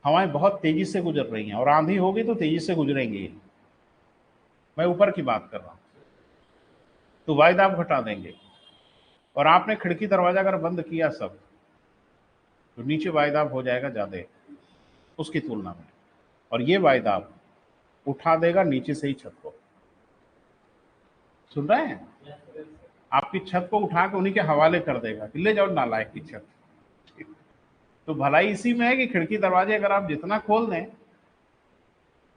हवाएं बहुत तेजी से गुजर रही हैं और आंधी होगी तो तेजी से गुजरेंगी, मैं ऊपर की बात कर रहा हूं, तो वायुदाब घटा देंगे। और आपने खिड़की दरवाजा अगर बंद किया सब, तो नीचे वायुदाब हो जाएगा ज्यादा उसकी तुलना में, और ये वायुदाब उठा देगा नीचे से ही छत को। सुन रहे हैं? आपकी छत को उठा के उन्हीं के हवाले कर देगा कि ले जाओ नालायक की छत। तो भलाई इसी में है कि खिड़की दरवाजे अगर आप जितना खोल दें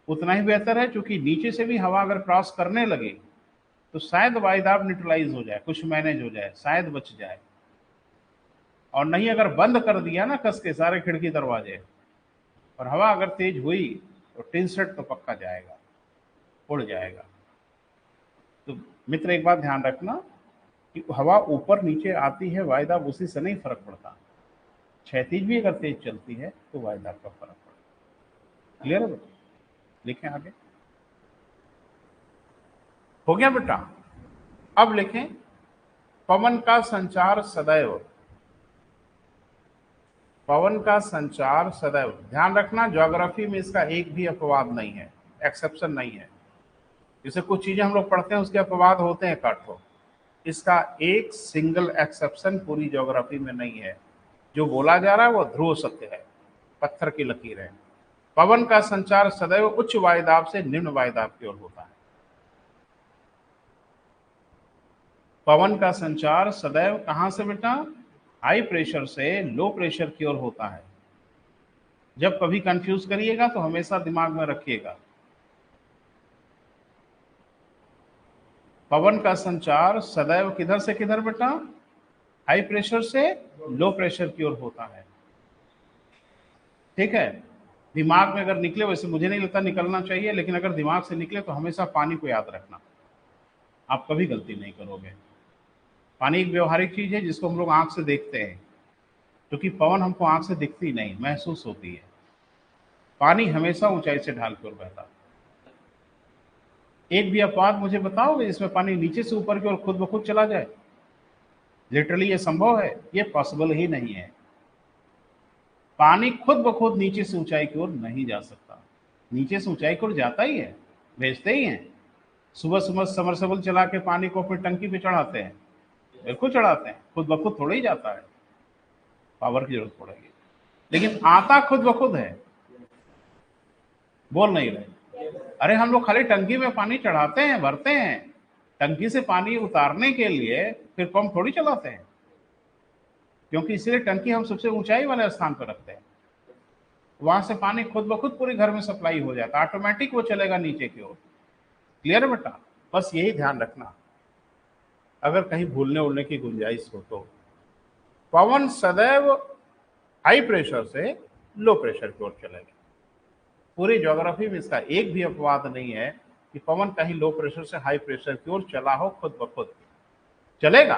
उतना ही बेहतर है, क्योंकि नीचे से भी हवा अगर क्रॉस करने लगे तो शायद वायुदाब न्यूट्रलाइज हो जाए, कुछ मैनेज हो जाए, शायद बच जाए। और नहीं अगर बंद कर दिया ना कस के सारे खिड़की दरवाजे, और हवा अगर तेज हुई तो टिन सेट तो पक्का जाएगा, उड़ जाएगा। तो मित्र एक बात ध्यान रखना कि हवा ऊपर नीचे आती है, वायुदाब उसी से नहीं फर्क पड़ता। क्षैतिज भी अगर तेज चलती है तो वायुदाब का फर्क पड़ता। क्लियर है बेटा? लिखें आगे। हो गया बेटा? अब लिखें पवन का संचार सदैव। पवन का संचार सदैव, ध्यान रखना ज्योग्राफी में इसका एक भी अपवाद नहीं है, एक्सेप्शन नहीं है। जैसे कुछ चीजें हम लोग पढ़ते हैं उसके अपवाद होते हैं काठों, इसका एक सिंगल एक्सेप्शन पूरी ज्योग्राफी में नहीं है। जो बोला जा रहा है वो ध्रुव सत्य है, पत्थर की लकीर है। पवन का संचार सदैव उच्च वायुदाब से निम्न वायुदाब की ओर होता है। पवन का संचार सदैव कहां से बेटा? हाई प्रेशर से लो प्रेशर की ओर होता है। जब कभी कंफ्यूज करिएगा तो हमेशा दिमाग में रखिएगा, पवन का संचार सदैव किधर से किधर बेटा? हाई प्रेशर से लो प्रेशर की ओर होता है। ठीक है? दिमाग में अगर निकले, वैसे मुझे नहीं लगता निकलना चाहिए, लेकिन अगर दिमाग से निकले तो हमेशा पानी को याद रखना, आप कभी गलती नहीं करोगे। पानी एक व्यवहारिक चीज है जिसको हम लोग आंख से देखते हैं, क्योंकि पवन हमको आंख से दिखती नहीं, महसूस होती है। पानी हमेशा ऊंचाई से ढाल की ओर बहता है। एक भी अपवाद मुझे बताओगे जिसमें पानी नीचे से ऊपर की ओर खुद ब खुद चला जाए? लिटरली ये संभव है? ये पॉसिबल ही नहीं है। पानी खुद ब खुद नीचे से ऊंचाई की ओर नहीं जा सकता। नीचे से ऊंचाई की ओर जाता ही है, भेजते ही हैं। सुबह सुबह समरसेबल चला के पानी को फिर टंकी पे चढ़ाते हैं, बिल्कुल चढ़ाते हैं, खुद ब खुद थोड़ा ही जाता है, पावर की जरूरत पड़ेगी। लेकिन आता खुद ब खुद है। बोल नहीं रहे? अरे हम लोग खाली टंकी में पानी चढ़ाते हैं, भरते हैं, टंकी से पानी उतारने के लिए फिर पंप थोड़ी चलाते हैं, क्योंकि इसीलिए टंकी हम सबसे ऊंचाई वाले स्थान पर रखते हैं। वहां से पानी खुद ब खुद पूरे घर में सप्लाई हो जाता है, ऑटोमेटिक वो चलेगा नीचे की ओर। क्लियर है बेटा? बस यही ध्यान रखना, अगर कहीं भूलने उड़ने की गुंजाइश हो तो। पवन सदैव हाई प्रेशर से लो प्रेशर की ओर चलेगा। पूरी ज्योग्राफी में इसका एक भी अपवाद नहीं है कि पवन कहीं लो प्रेशर से हाई प्रेशर की ओर चला हो खुद ब खुद। चलेगा,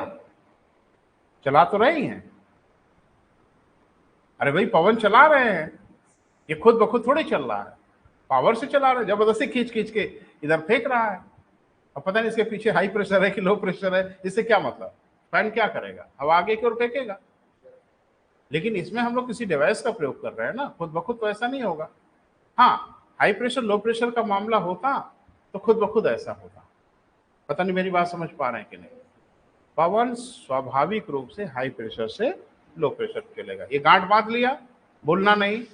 चला तो रही हैं। अरे भाई पवन चला रहे हैं, ये खुद ब खुद थोड़ी चल रहा है। पावर से चला रहा है, जबरदस्ती खींच खींच के इधर फेंक रहा है। अब पता नहीं इसके पीछे हाई प्रेशर है कि लो प्रेशर है, इससे क्या मतलब? फैन क्या करेगा? हवा आगे की ओर फेंकेगा। लेकिन इसमें हम लोग किसी डिवाइस का प्रयोग कर रहे हैं ना, खुद ब खुद तो ऐसा नहीं होगा। हाँ, हाई प्रेशर लो प्रेशर का मामला होता तो खुद ब खुद ऐसा होता। पता नहीं मेरी बात समझ पा रहे हैं कि नहीं। पवन स्वाभाविक रूप से हाई प्रेशर से लो प्रेशर चलेगा, ये गांठ बांध लिया, बोलना नहीं।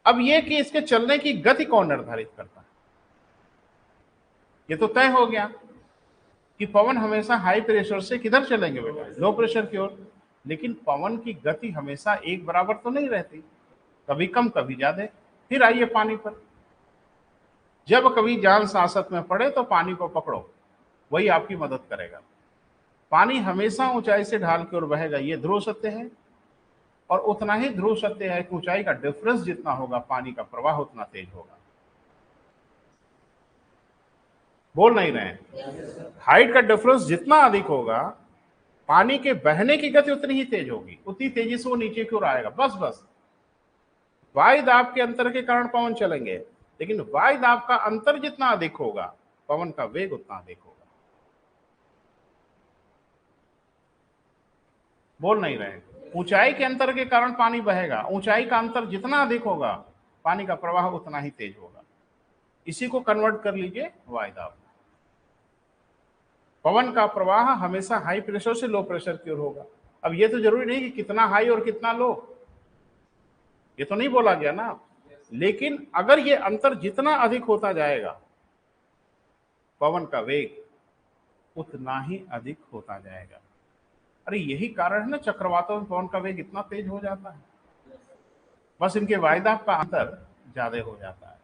अब ये कि इसके चलने की गति कौन निर्धारित करता है? ये तो तय हो गया कि पवन हमेशा हाई प्रेशर से किधर चलेंगे बेटा? लो प्रेशर की ओर। लेकिन पवन की गति हमेशा एक बराबर तो नहीं रहती, कभी कम कभी ज्यादा। फिर आइए पानी पर। जब कभी जान सांसत में पड़े तो पानी को पकड़ो, वही आपकी मदद करेगा। पानी हमेशा ऊंचाई से ढाल की ओर बहेगा, ये ध्रुव सत्य है। और उतना ही ध्रुव सत्य है कि ऊंचाई का डिफरेंस जितना होगा पानी का प्रवाह उतना तेज होगा। बोल नहीं रहे हैं? हाइट का डिफरेंस जितना अधिक होगा, पानी के बहने की गति उतनी ही तेज होगी, उतनी तेजी से वो नीचे की ओर आएगा। बस बस वायु दाब के अंतर के कारण पवन चलेंगे, लेकिन वायु दाब का अंतर जितना अधिक होगा, पवन का वेग उतना अधिक होगा। बोल नहीं रहे? ऊंचाई के अंतर के कारण पानी बहेगा, ऊंचाई का अंतर जितना अधिक होगा, पानी का प्रवाह उतना ही तेज होगा। इसी को कन्वर्ट कर लीजिए वायु दाब। पवन का प्रवाह हमेशा हाई प्रेशर से लो प्रेशर की ओर होगा। अब ये तो जरूरी नहीं कि कितना हाई और कितना लो, ये तो नहीं बोला गया ना। लेकिन अगर ये अंतर जितना अधिक होता जाएगा, पवन का वेग उतना ही अधिक होता जाएगा। अरे यही कारण है ना चक्रवातों में पवन का वेग इतना तेज हो जाता है। बस इनके वायुदाब का अंतर ज्यादा हो जाता है,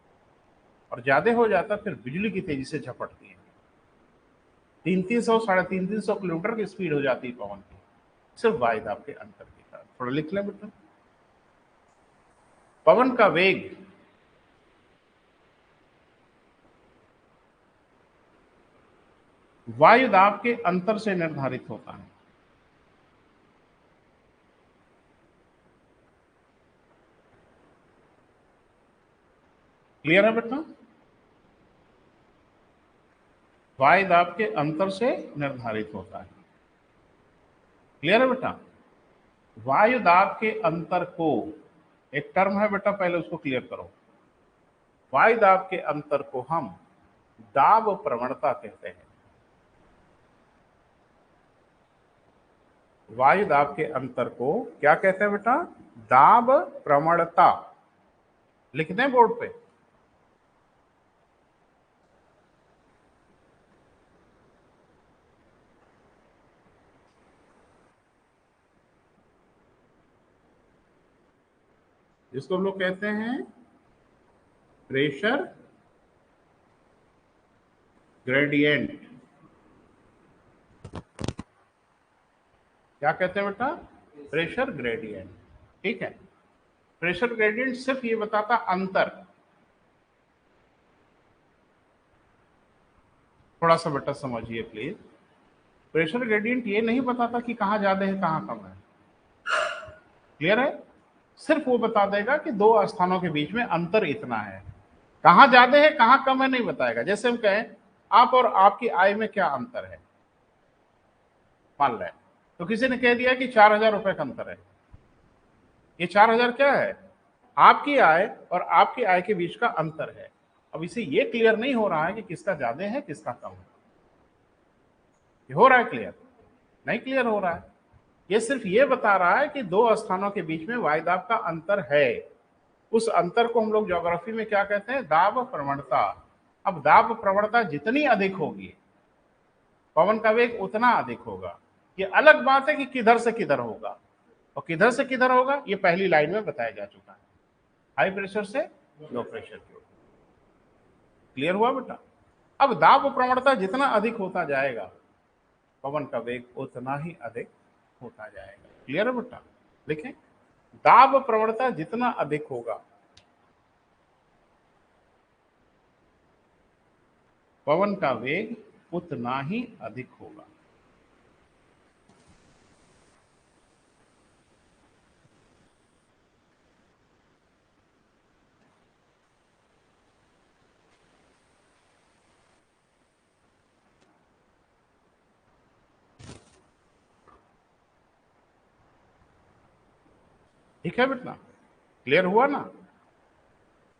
और ज्यादा हो जाता है फिर बिजली की तेजी से झपटती है। 300 साढ़े 300 किलोमीटर की स्पीड हो जाती है पवन की, सिर्फ वायुदाब के अंतर के कारण। थोड़ा लिख लें बेटा। पवन का वेग वायुदाब के अंतर से निर्धारित होता है। क्लियर है बेटा? वायुदाब के अंतर से निर्धारित होता है। क्लियर है बेटा? वायुदाब के अंतर को, एक टर्म है बेटा, पहले उसको क्लियर करो। वायुदाब के अंतर को हम दाब प्रवणता कहते हैं। वायुदाब के अंतर को क्या कहते हैं बेटा? दाब प्रवणता। लिख दें बोर्ड पे? जिसको हम लोग कहते हैं प्रेशर ग्रेडियंट। क्या कहते हैं बेटा? Pressure gradient. ठीक है। प्रेशर ग्रेडियंट सिर्फ ये बताता अंतर। थोड़ा सा बेटा समझिए प्लीज। प्रेशर ग्रेडियंट ये नहीं बताता कि कहाँ ज्यादा है कहाँ कम है। क्लियर है? सिर्फ वो बता देगा कि दो स्थानों के बीच में अंतर इतना है। कहाँ ज्यादा है कहाँ कम है नहीं बताएगा। जैसे हम कहें आप और आपकी आय में क्या अंतर है, मान लें, तो किसी ने कह दिया कि 4,000 रुपए का अंतर है। ये 4,000 क्या है? आपकी आय और आपकी आय के बीच का अंतर है। अब इसे ये क्लियर नहीं हो रहा है कि किसका ज्यादा है किसका कम है। ये हो रहा है क्लियर? नहीं क्लियर हो रहा है। ये सिर्फ ये बता रहा है कि दो स्थानों के बीच में वायुदाब का अंतर है। उस अंतर को हम लोग ज्योग्राफी में क्या कहते हैं? दाब प्रवणता। अब दाब प्रवणता जितनी अधिक होगी, पवन का वेग उतना अधिक होगा। ये अलग बात है कि किधर से किधर होगा, और किधर से किधर होगा ये पहली लाइन में बताया जा चुका है, हाई प्रेशर से लो प्रेशर की ओर। क्लियर हुआ बेटा? अब दाब प्रवणता जितना अधिक होता जाएगा, पवन का वेग उतना ही अधिक होता जाएगा। क्लियर है बेटा? लिखें, दाब प्रवणता जितना अधिक होगा, पवन का वेग उतना ही अधिक होगा। ठीक है बेटा, क्लियर हुआ ना?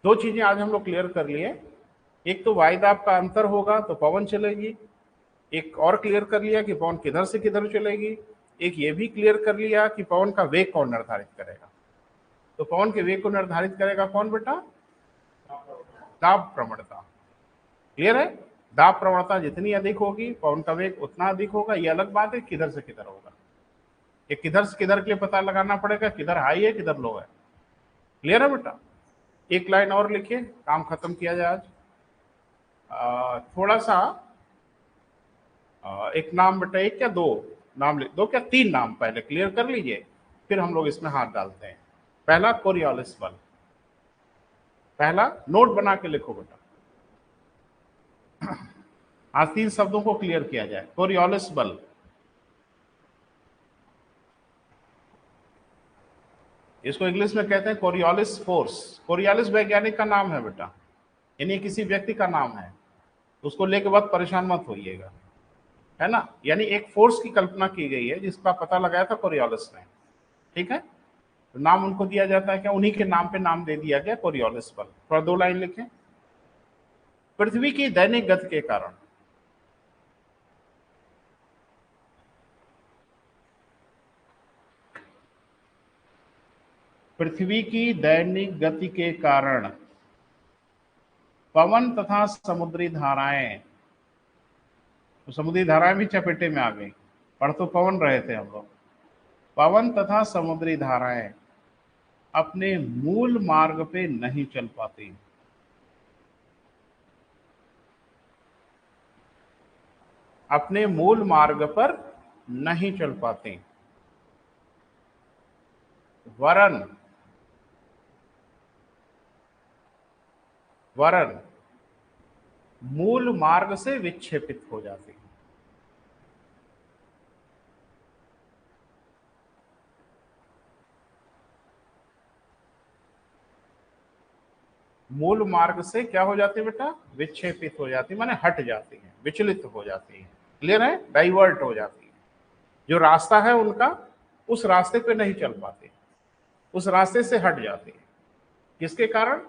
दो चीजें आज हम लोग क्लियर कर लिए। एक तो वायुदाब का अंतर होगा तो पवन चलेगी, एक और क्लियर कर लिया कि पवन किधर से किधर चलेगी, एक ये भी क्लियर कर लिया कि पवन का वेग कौन निर्धारित करेगा। तो पवन के वेग को निर्धारित करेगा कौन बेटा? दाब प्रवणता। क्लियर है? दाब प्रवणता जितनी अधिक होगी पवन का वेग उतना अधिक होगा। ये अलग बात है किधर से किधर होगा, ये किधर से किधर के लिए पता लगाना पड़ेगा, किधर हाई है किधर लो है। क्लियर है बेटा? एक लाइन और लिखिए, काम खत्म किया जाए आज। थोड़ा सा एक नाम बेटा, एक या दो नाम लिख दो, क्या तीन नाम पहले क्लियर कर लीजिए, फिर हम लोग इसमें हाथ डालते हैं। पहला कोरियोलिस बल, पहला नोट बना के लिखो बेटा। आज तीन शब्दों को क्लियर किया जाए। कोरियोलिस बल, इसको इंग्लिश में कहते हैं कोरियोलिस फोर्स। कोरियोलिस वैज्ञानिक का नाम है बेटा, यानी किसी व्यक्ति का नाम है, उसको लेके बहुत परेशान मत होइएगा, है ना। यानी एक फोर्स की कल्पना की गई है जिसका पता लगाया था कोरियोलिस ने। ठीक है, तो नाम उनको दिया जाता है क्या? उन्हीं के नाम पे नाम दे दिया गया कोरियोलिस बल। थोड़ा दो लाइन लिखें। पृथ्वी की दैनिक गति के कारण, पृथ्वी की दैनिक गति के कारण पवन तथा समुद्री धाराएं, तो समुद्री धाराएं भी चपेटे में आ गई, पढ़ तो पवन रहे थे हम लोग। पवन तथा समुद्री धाराएं अपने मूल मार्ग पे नहीं चल पाती। अपने मूल मार्ग पर नहीं चल पाती, वरन वरन मूल मार्ग से विक्षेपित हो जाती। मूल मार्ग से क्या हो जाती है बेटा? विक्षेपित हो जाती, माने हट जाती है, विचलित हो जाती है। क्लियर है? डाइवर्ट हो जाती है। जो रास्ता है उनका, उस रास्ते पे नहीं चल पाती, उस रास्ते से हट जाती है। किसके कारण?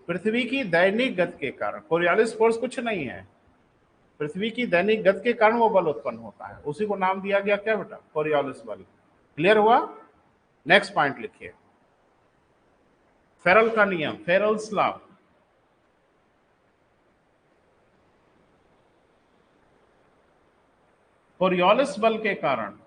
पृथ्वी की दैनिक गति के कारण। कोरियोलिस फोर्स कुछ नहीं है, पृथ्वी की दैनिक गति के कारण वो बल उत्पन्न होता है, उसी को नाम दिया गया क्या बेटा? कोरियोलिस बल। क्लियर हुआ? नेक्स्ट पॉइंट लिखिए, फेरल का नियम, फेरल्स लॉ। कोरियोलिस बल के कारण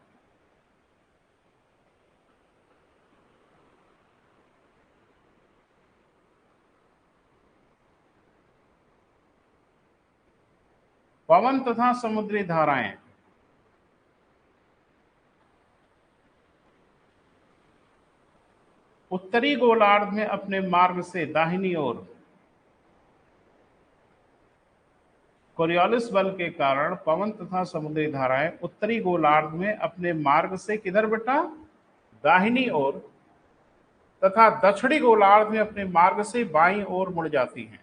पवन तथा समुद्री धाराएं उत्तरी गोलार्ध में अपने मार्ग से दाहिनी ओर, कोरियोलिस बल के कारण पवन तथा समुद्री धाराएं उत्तरी गोलार्ध में अपने मार्ग से किधर बेटा? दाहिनी ओर, तथा दक्षिणी गोलार्ध में अपने मार्ग से बाईं ओर मुड़ जाती हैं।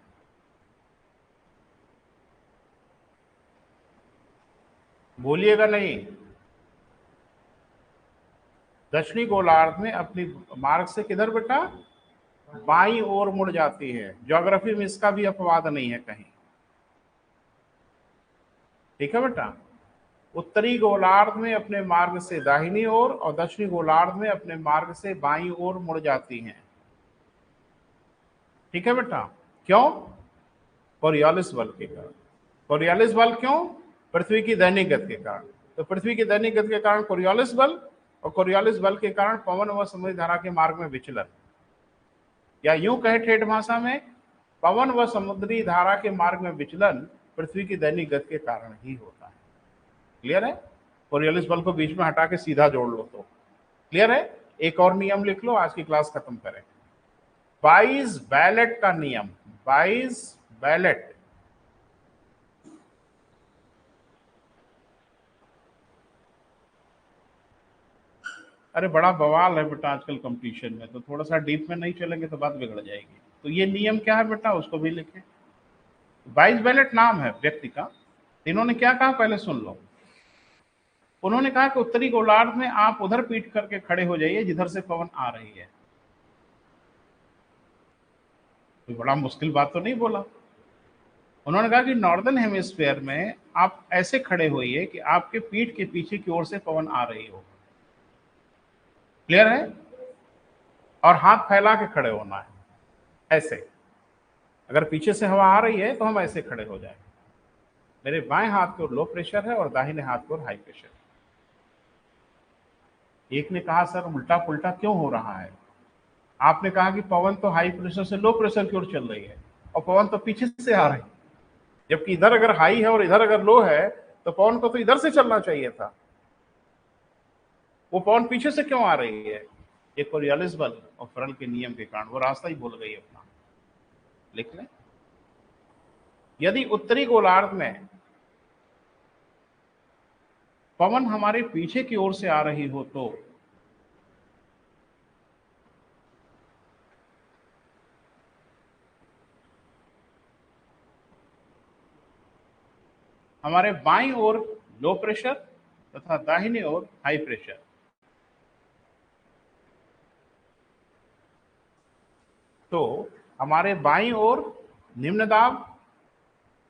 भूलिएगा नहीं, दक्षिणी गोलार्ध में अपनी मार्ग से किधर बेटा? बाईं ओर मुड़ जाती है। ज्योग्राफी में इसका भी अपवाद नहीं है कहीं। ठीक है बेटा? उत्तरी गोलार्ध में अपने मार्ग से दाहिनी ओर और दक्षिणी गोलार्ध में अपने मार्ग से बाईं ओर मुड़ जाती हैं। ठीक है बेटा? क्यों? कोरियोलिस बल के कारण। कोरियोलिस बल क्यों? पृथ्वी की दैनिक गति के कारण। तो पृथ्वी की दैनिक गति के कारण कोरियोलिस बल, और कोरियोलिस बल के कारण पवन व समुद्री धारा के मार्ग में विचलन, या यूं कहे ठेठ भाषा में, पवन व समुद्री धारा के मार्ग में विचलन पृथ्वी की दैनिक गति के कारण ही होता है। क्लियर है? कोरियोलिस बल को बीच में हटा के सीधा जोड़ लो तो क्लियर है। एक और नियम लिख लो, आज की क्लास खत्म करें। बाइस बैलेट का नियम, बाइस बैलेट। अरे बड़ा बवाल है बेटा आजकल कंपटीशन में, तो थोड़ा सा डीप में नहीं चलेंगे तो बात बिगड़ जाएगी। तो ये नियम क्या है बेटा, उसको भी लिखें। बाइस बैलेट नाम है व्यक्ति का। इन्होंने क्या कहा पहले सुन लो। उन्होंने कहा कि उत्तरी गोलार्ध में आप उधर पीठ करके खड़े हो जाइए जिधर से पवन आ रही है। कोई बड़ा मुश्किल बात तो नहीं बोला। उन्होंने कहा कि नॉर्दर्न हेमिस्फीयर में आप ऐसे खड़े होइए कि आपके पीठ के पीछे की ओर से पवन आ रही हो। क्लियर है? और हाथ फैला के खड़े होना है ऐसे। अगर पीछे से हवा आ रही है तो हम ऐसे खड़े हो जाएंगे। मेरे बाएं हाथ की ओर लो प्रेशर है और दाहिने हाथ की ओर हाई प्रेशर है। एक ने कहा सर उल्टा पुल्टा क्यों हो रहा है? आपने कहा कि पवन तो हाई प्रेशर से लो प्रेशर की ओर चल रही है और पवन तो पीछे से आ रही है, जबकि इधर अगर हाई है और इधर अगर लो है तो पवन को तो इधर से चलना चाहिए था। वो पवन पीछे से क्यों आ रही है? ये कोरियोलिस बल और फ्रेल के नियम के कारण वो रास्ता ही भूल गई अपना। लिख लें, यदि उत्तरी गोलार्ध में पवन हमारे पीछे की ओर से आ रही हो तो हमारे बाईं ओर लो प्रेशर तथा दाहिनी ओर हाई प्रेशर। तो हमारे बाईं ओर निम्न दाब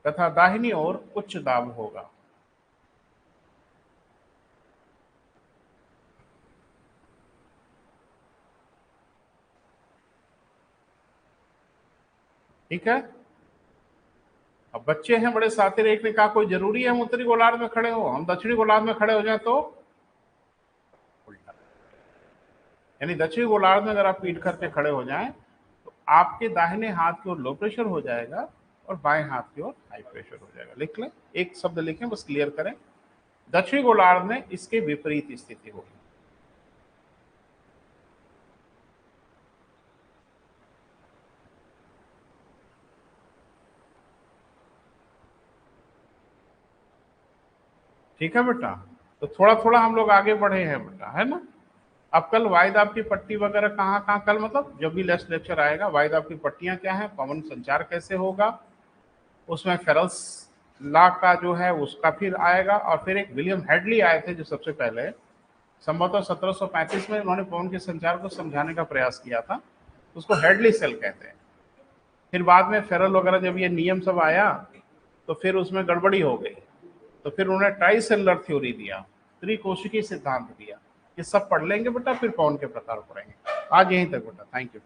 तथा दाहिनी ओर उच्च दाब होगा। ठीक है? अब बच्चे हैं बड़े सातिर, एक ने कहा कोई जरूरी है हम उत्तरी गोलार्ध में खड़े हो, हम दक्षिणी गोलार्ध में खड़े हो जाए तो उल्टा। यानी दक्षिणी गोलार्ध में अगर आप पीठ करके खड़े हो जाएं तो आपके दाहिने हाथ की ओर लो प्रेशर हो जाएगा और बाएं हाथ की ओर हाई प्रेशर हो जाएगा। लिख लें, एक शब्द लिखें, बस क्लियर करें। दक्षिणी गोलार्ध में इसके विपरीत स्थिति होगी। ठीक है बेटा? तो थोड़ा थोड़ा हम लोग आगे बढ़े हैं बेटा, है ना? अब कल वायुदाब की पट्टी वगैरह कहाँ कहाँ, कल मतलब जब भी नेक्स्ट लेक्चर आएगा, वायुदाब की पट्टियां क्या है, पवन संचार कैसे होगा, उसमें फेरल्स लॉ का जो है उसका फिर आएगा, और फिर एक विलियम हेडली आए थे जो सबसे पहले संभवतः 1735 में उन्होंने पवन के संचार को समझाने का प्रयास किया था, उसको हेडली सेल कहते हैं। फिर बाद में फेरल वगैरह जब ये नियम सब आया तो फिर उसमें गड़बड़ी हो गई, तो फिर उन्होंने ट्राई सेलुलर थ्योरी दिया, त्रिकोशिकीय सिद्धांत दिया। ये सब पढ़ लेंगे बेटा, फिर पवन के प्रकार पढ़ेंगे। आज यहीं तक बेटा, थैंक यू।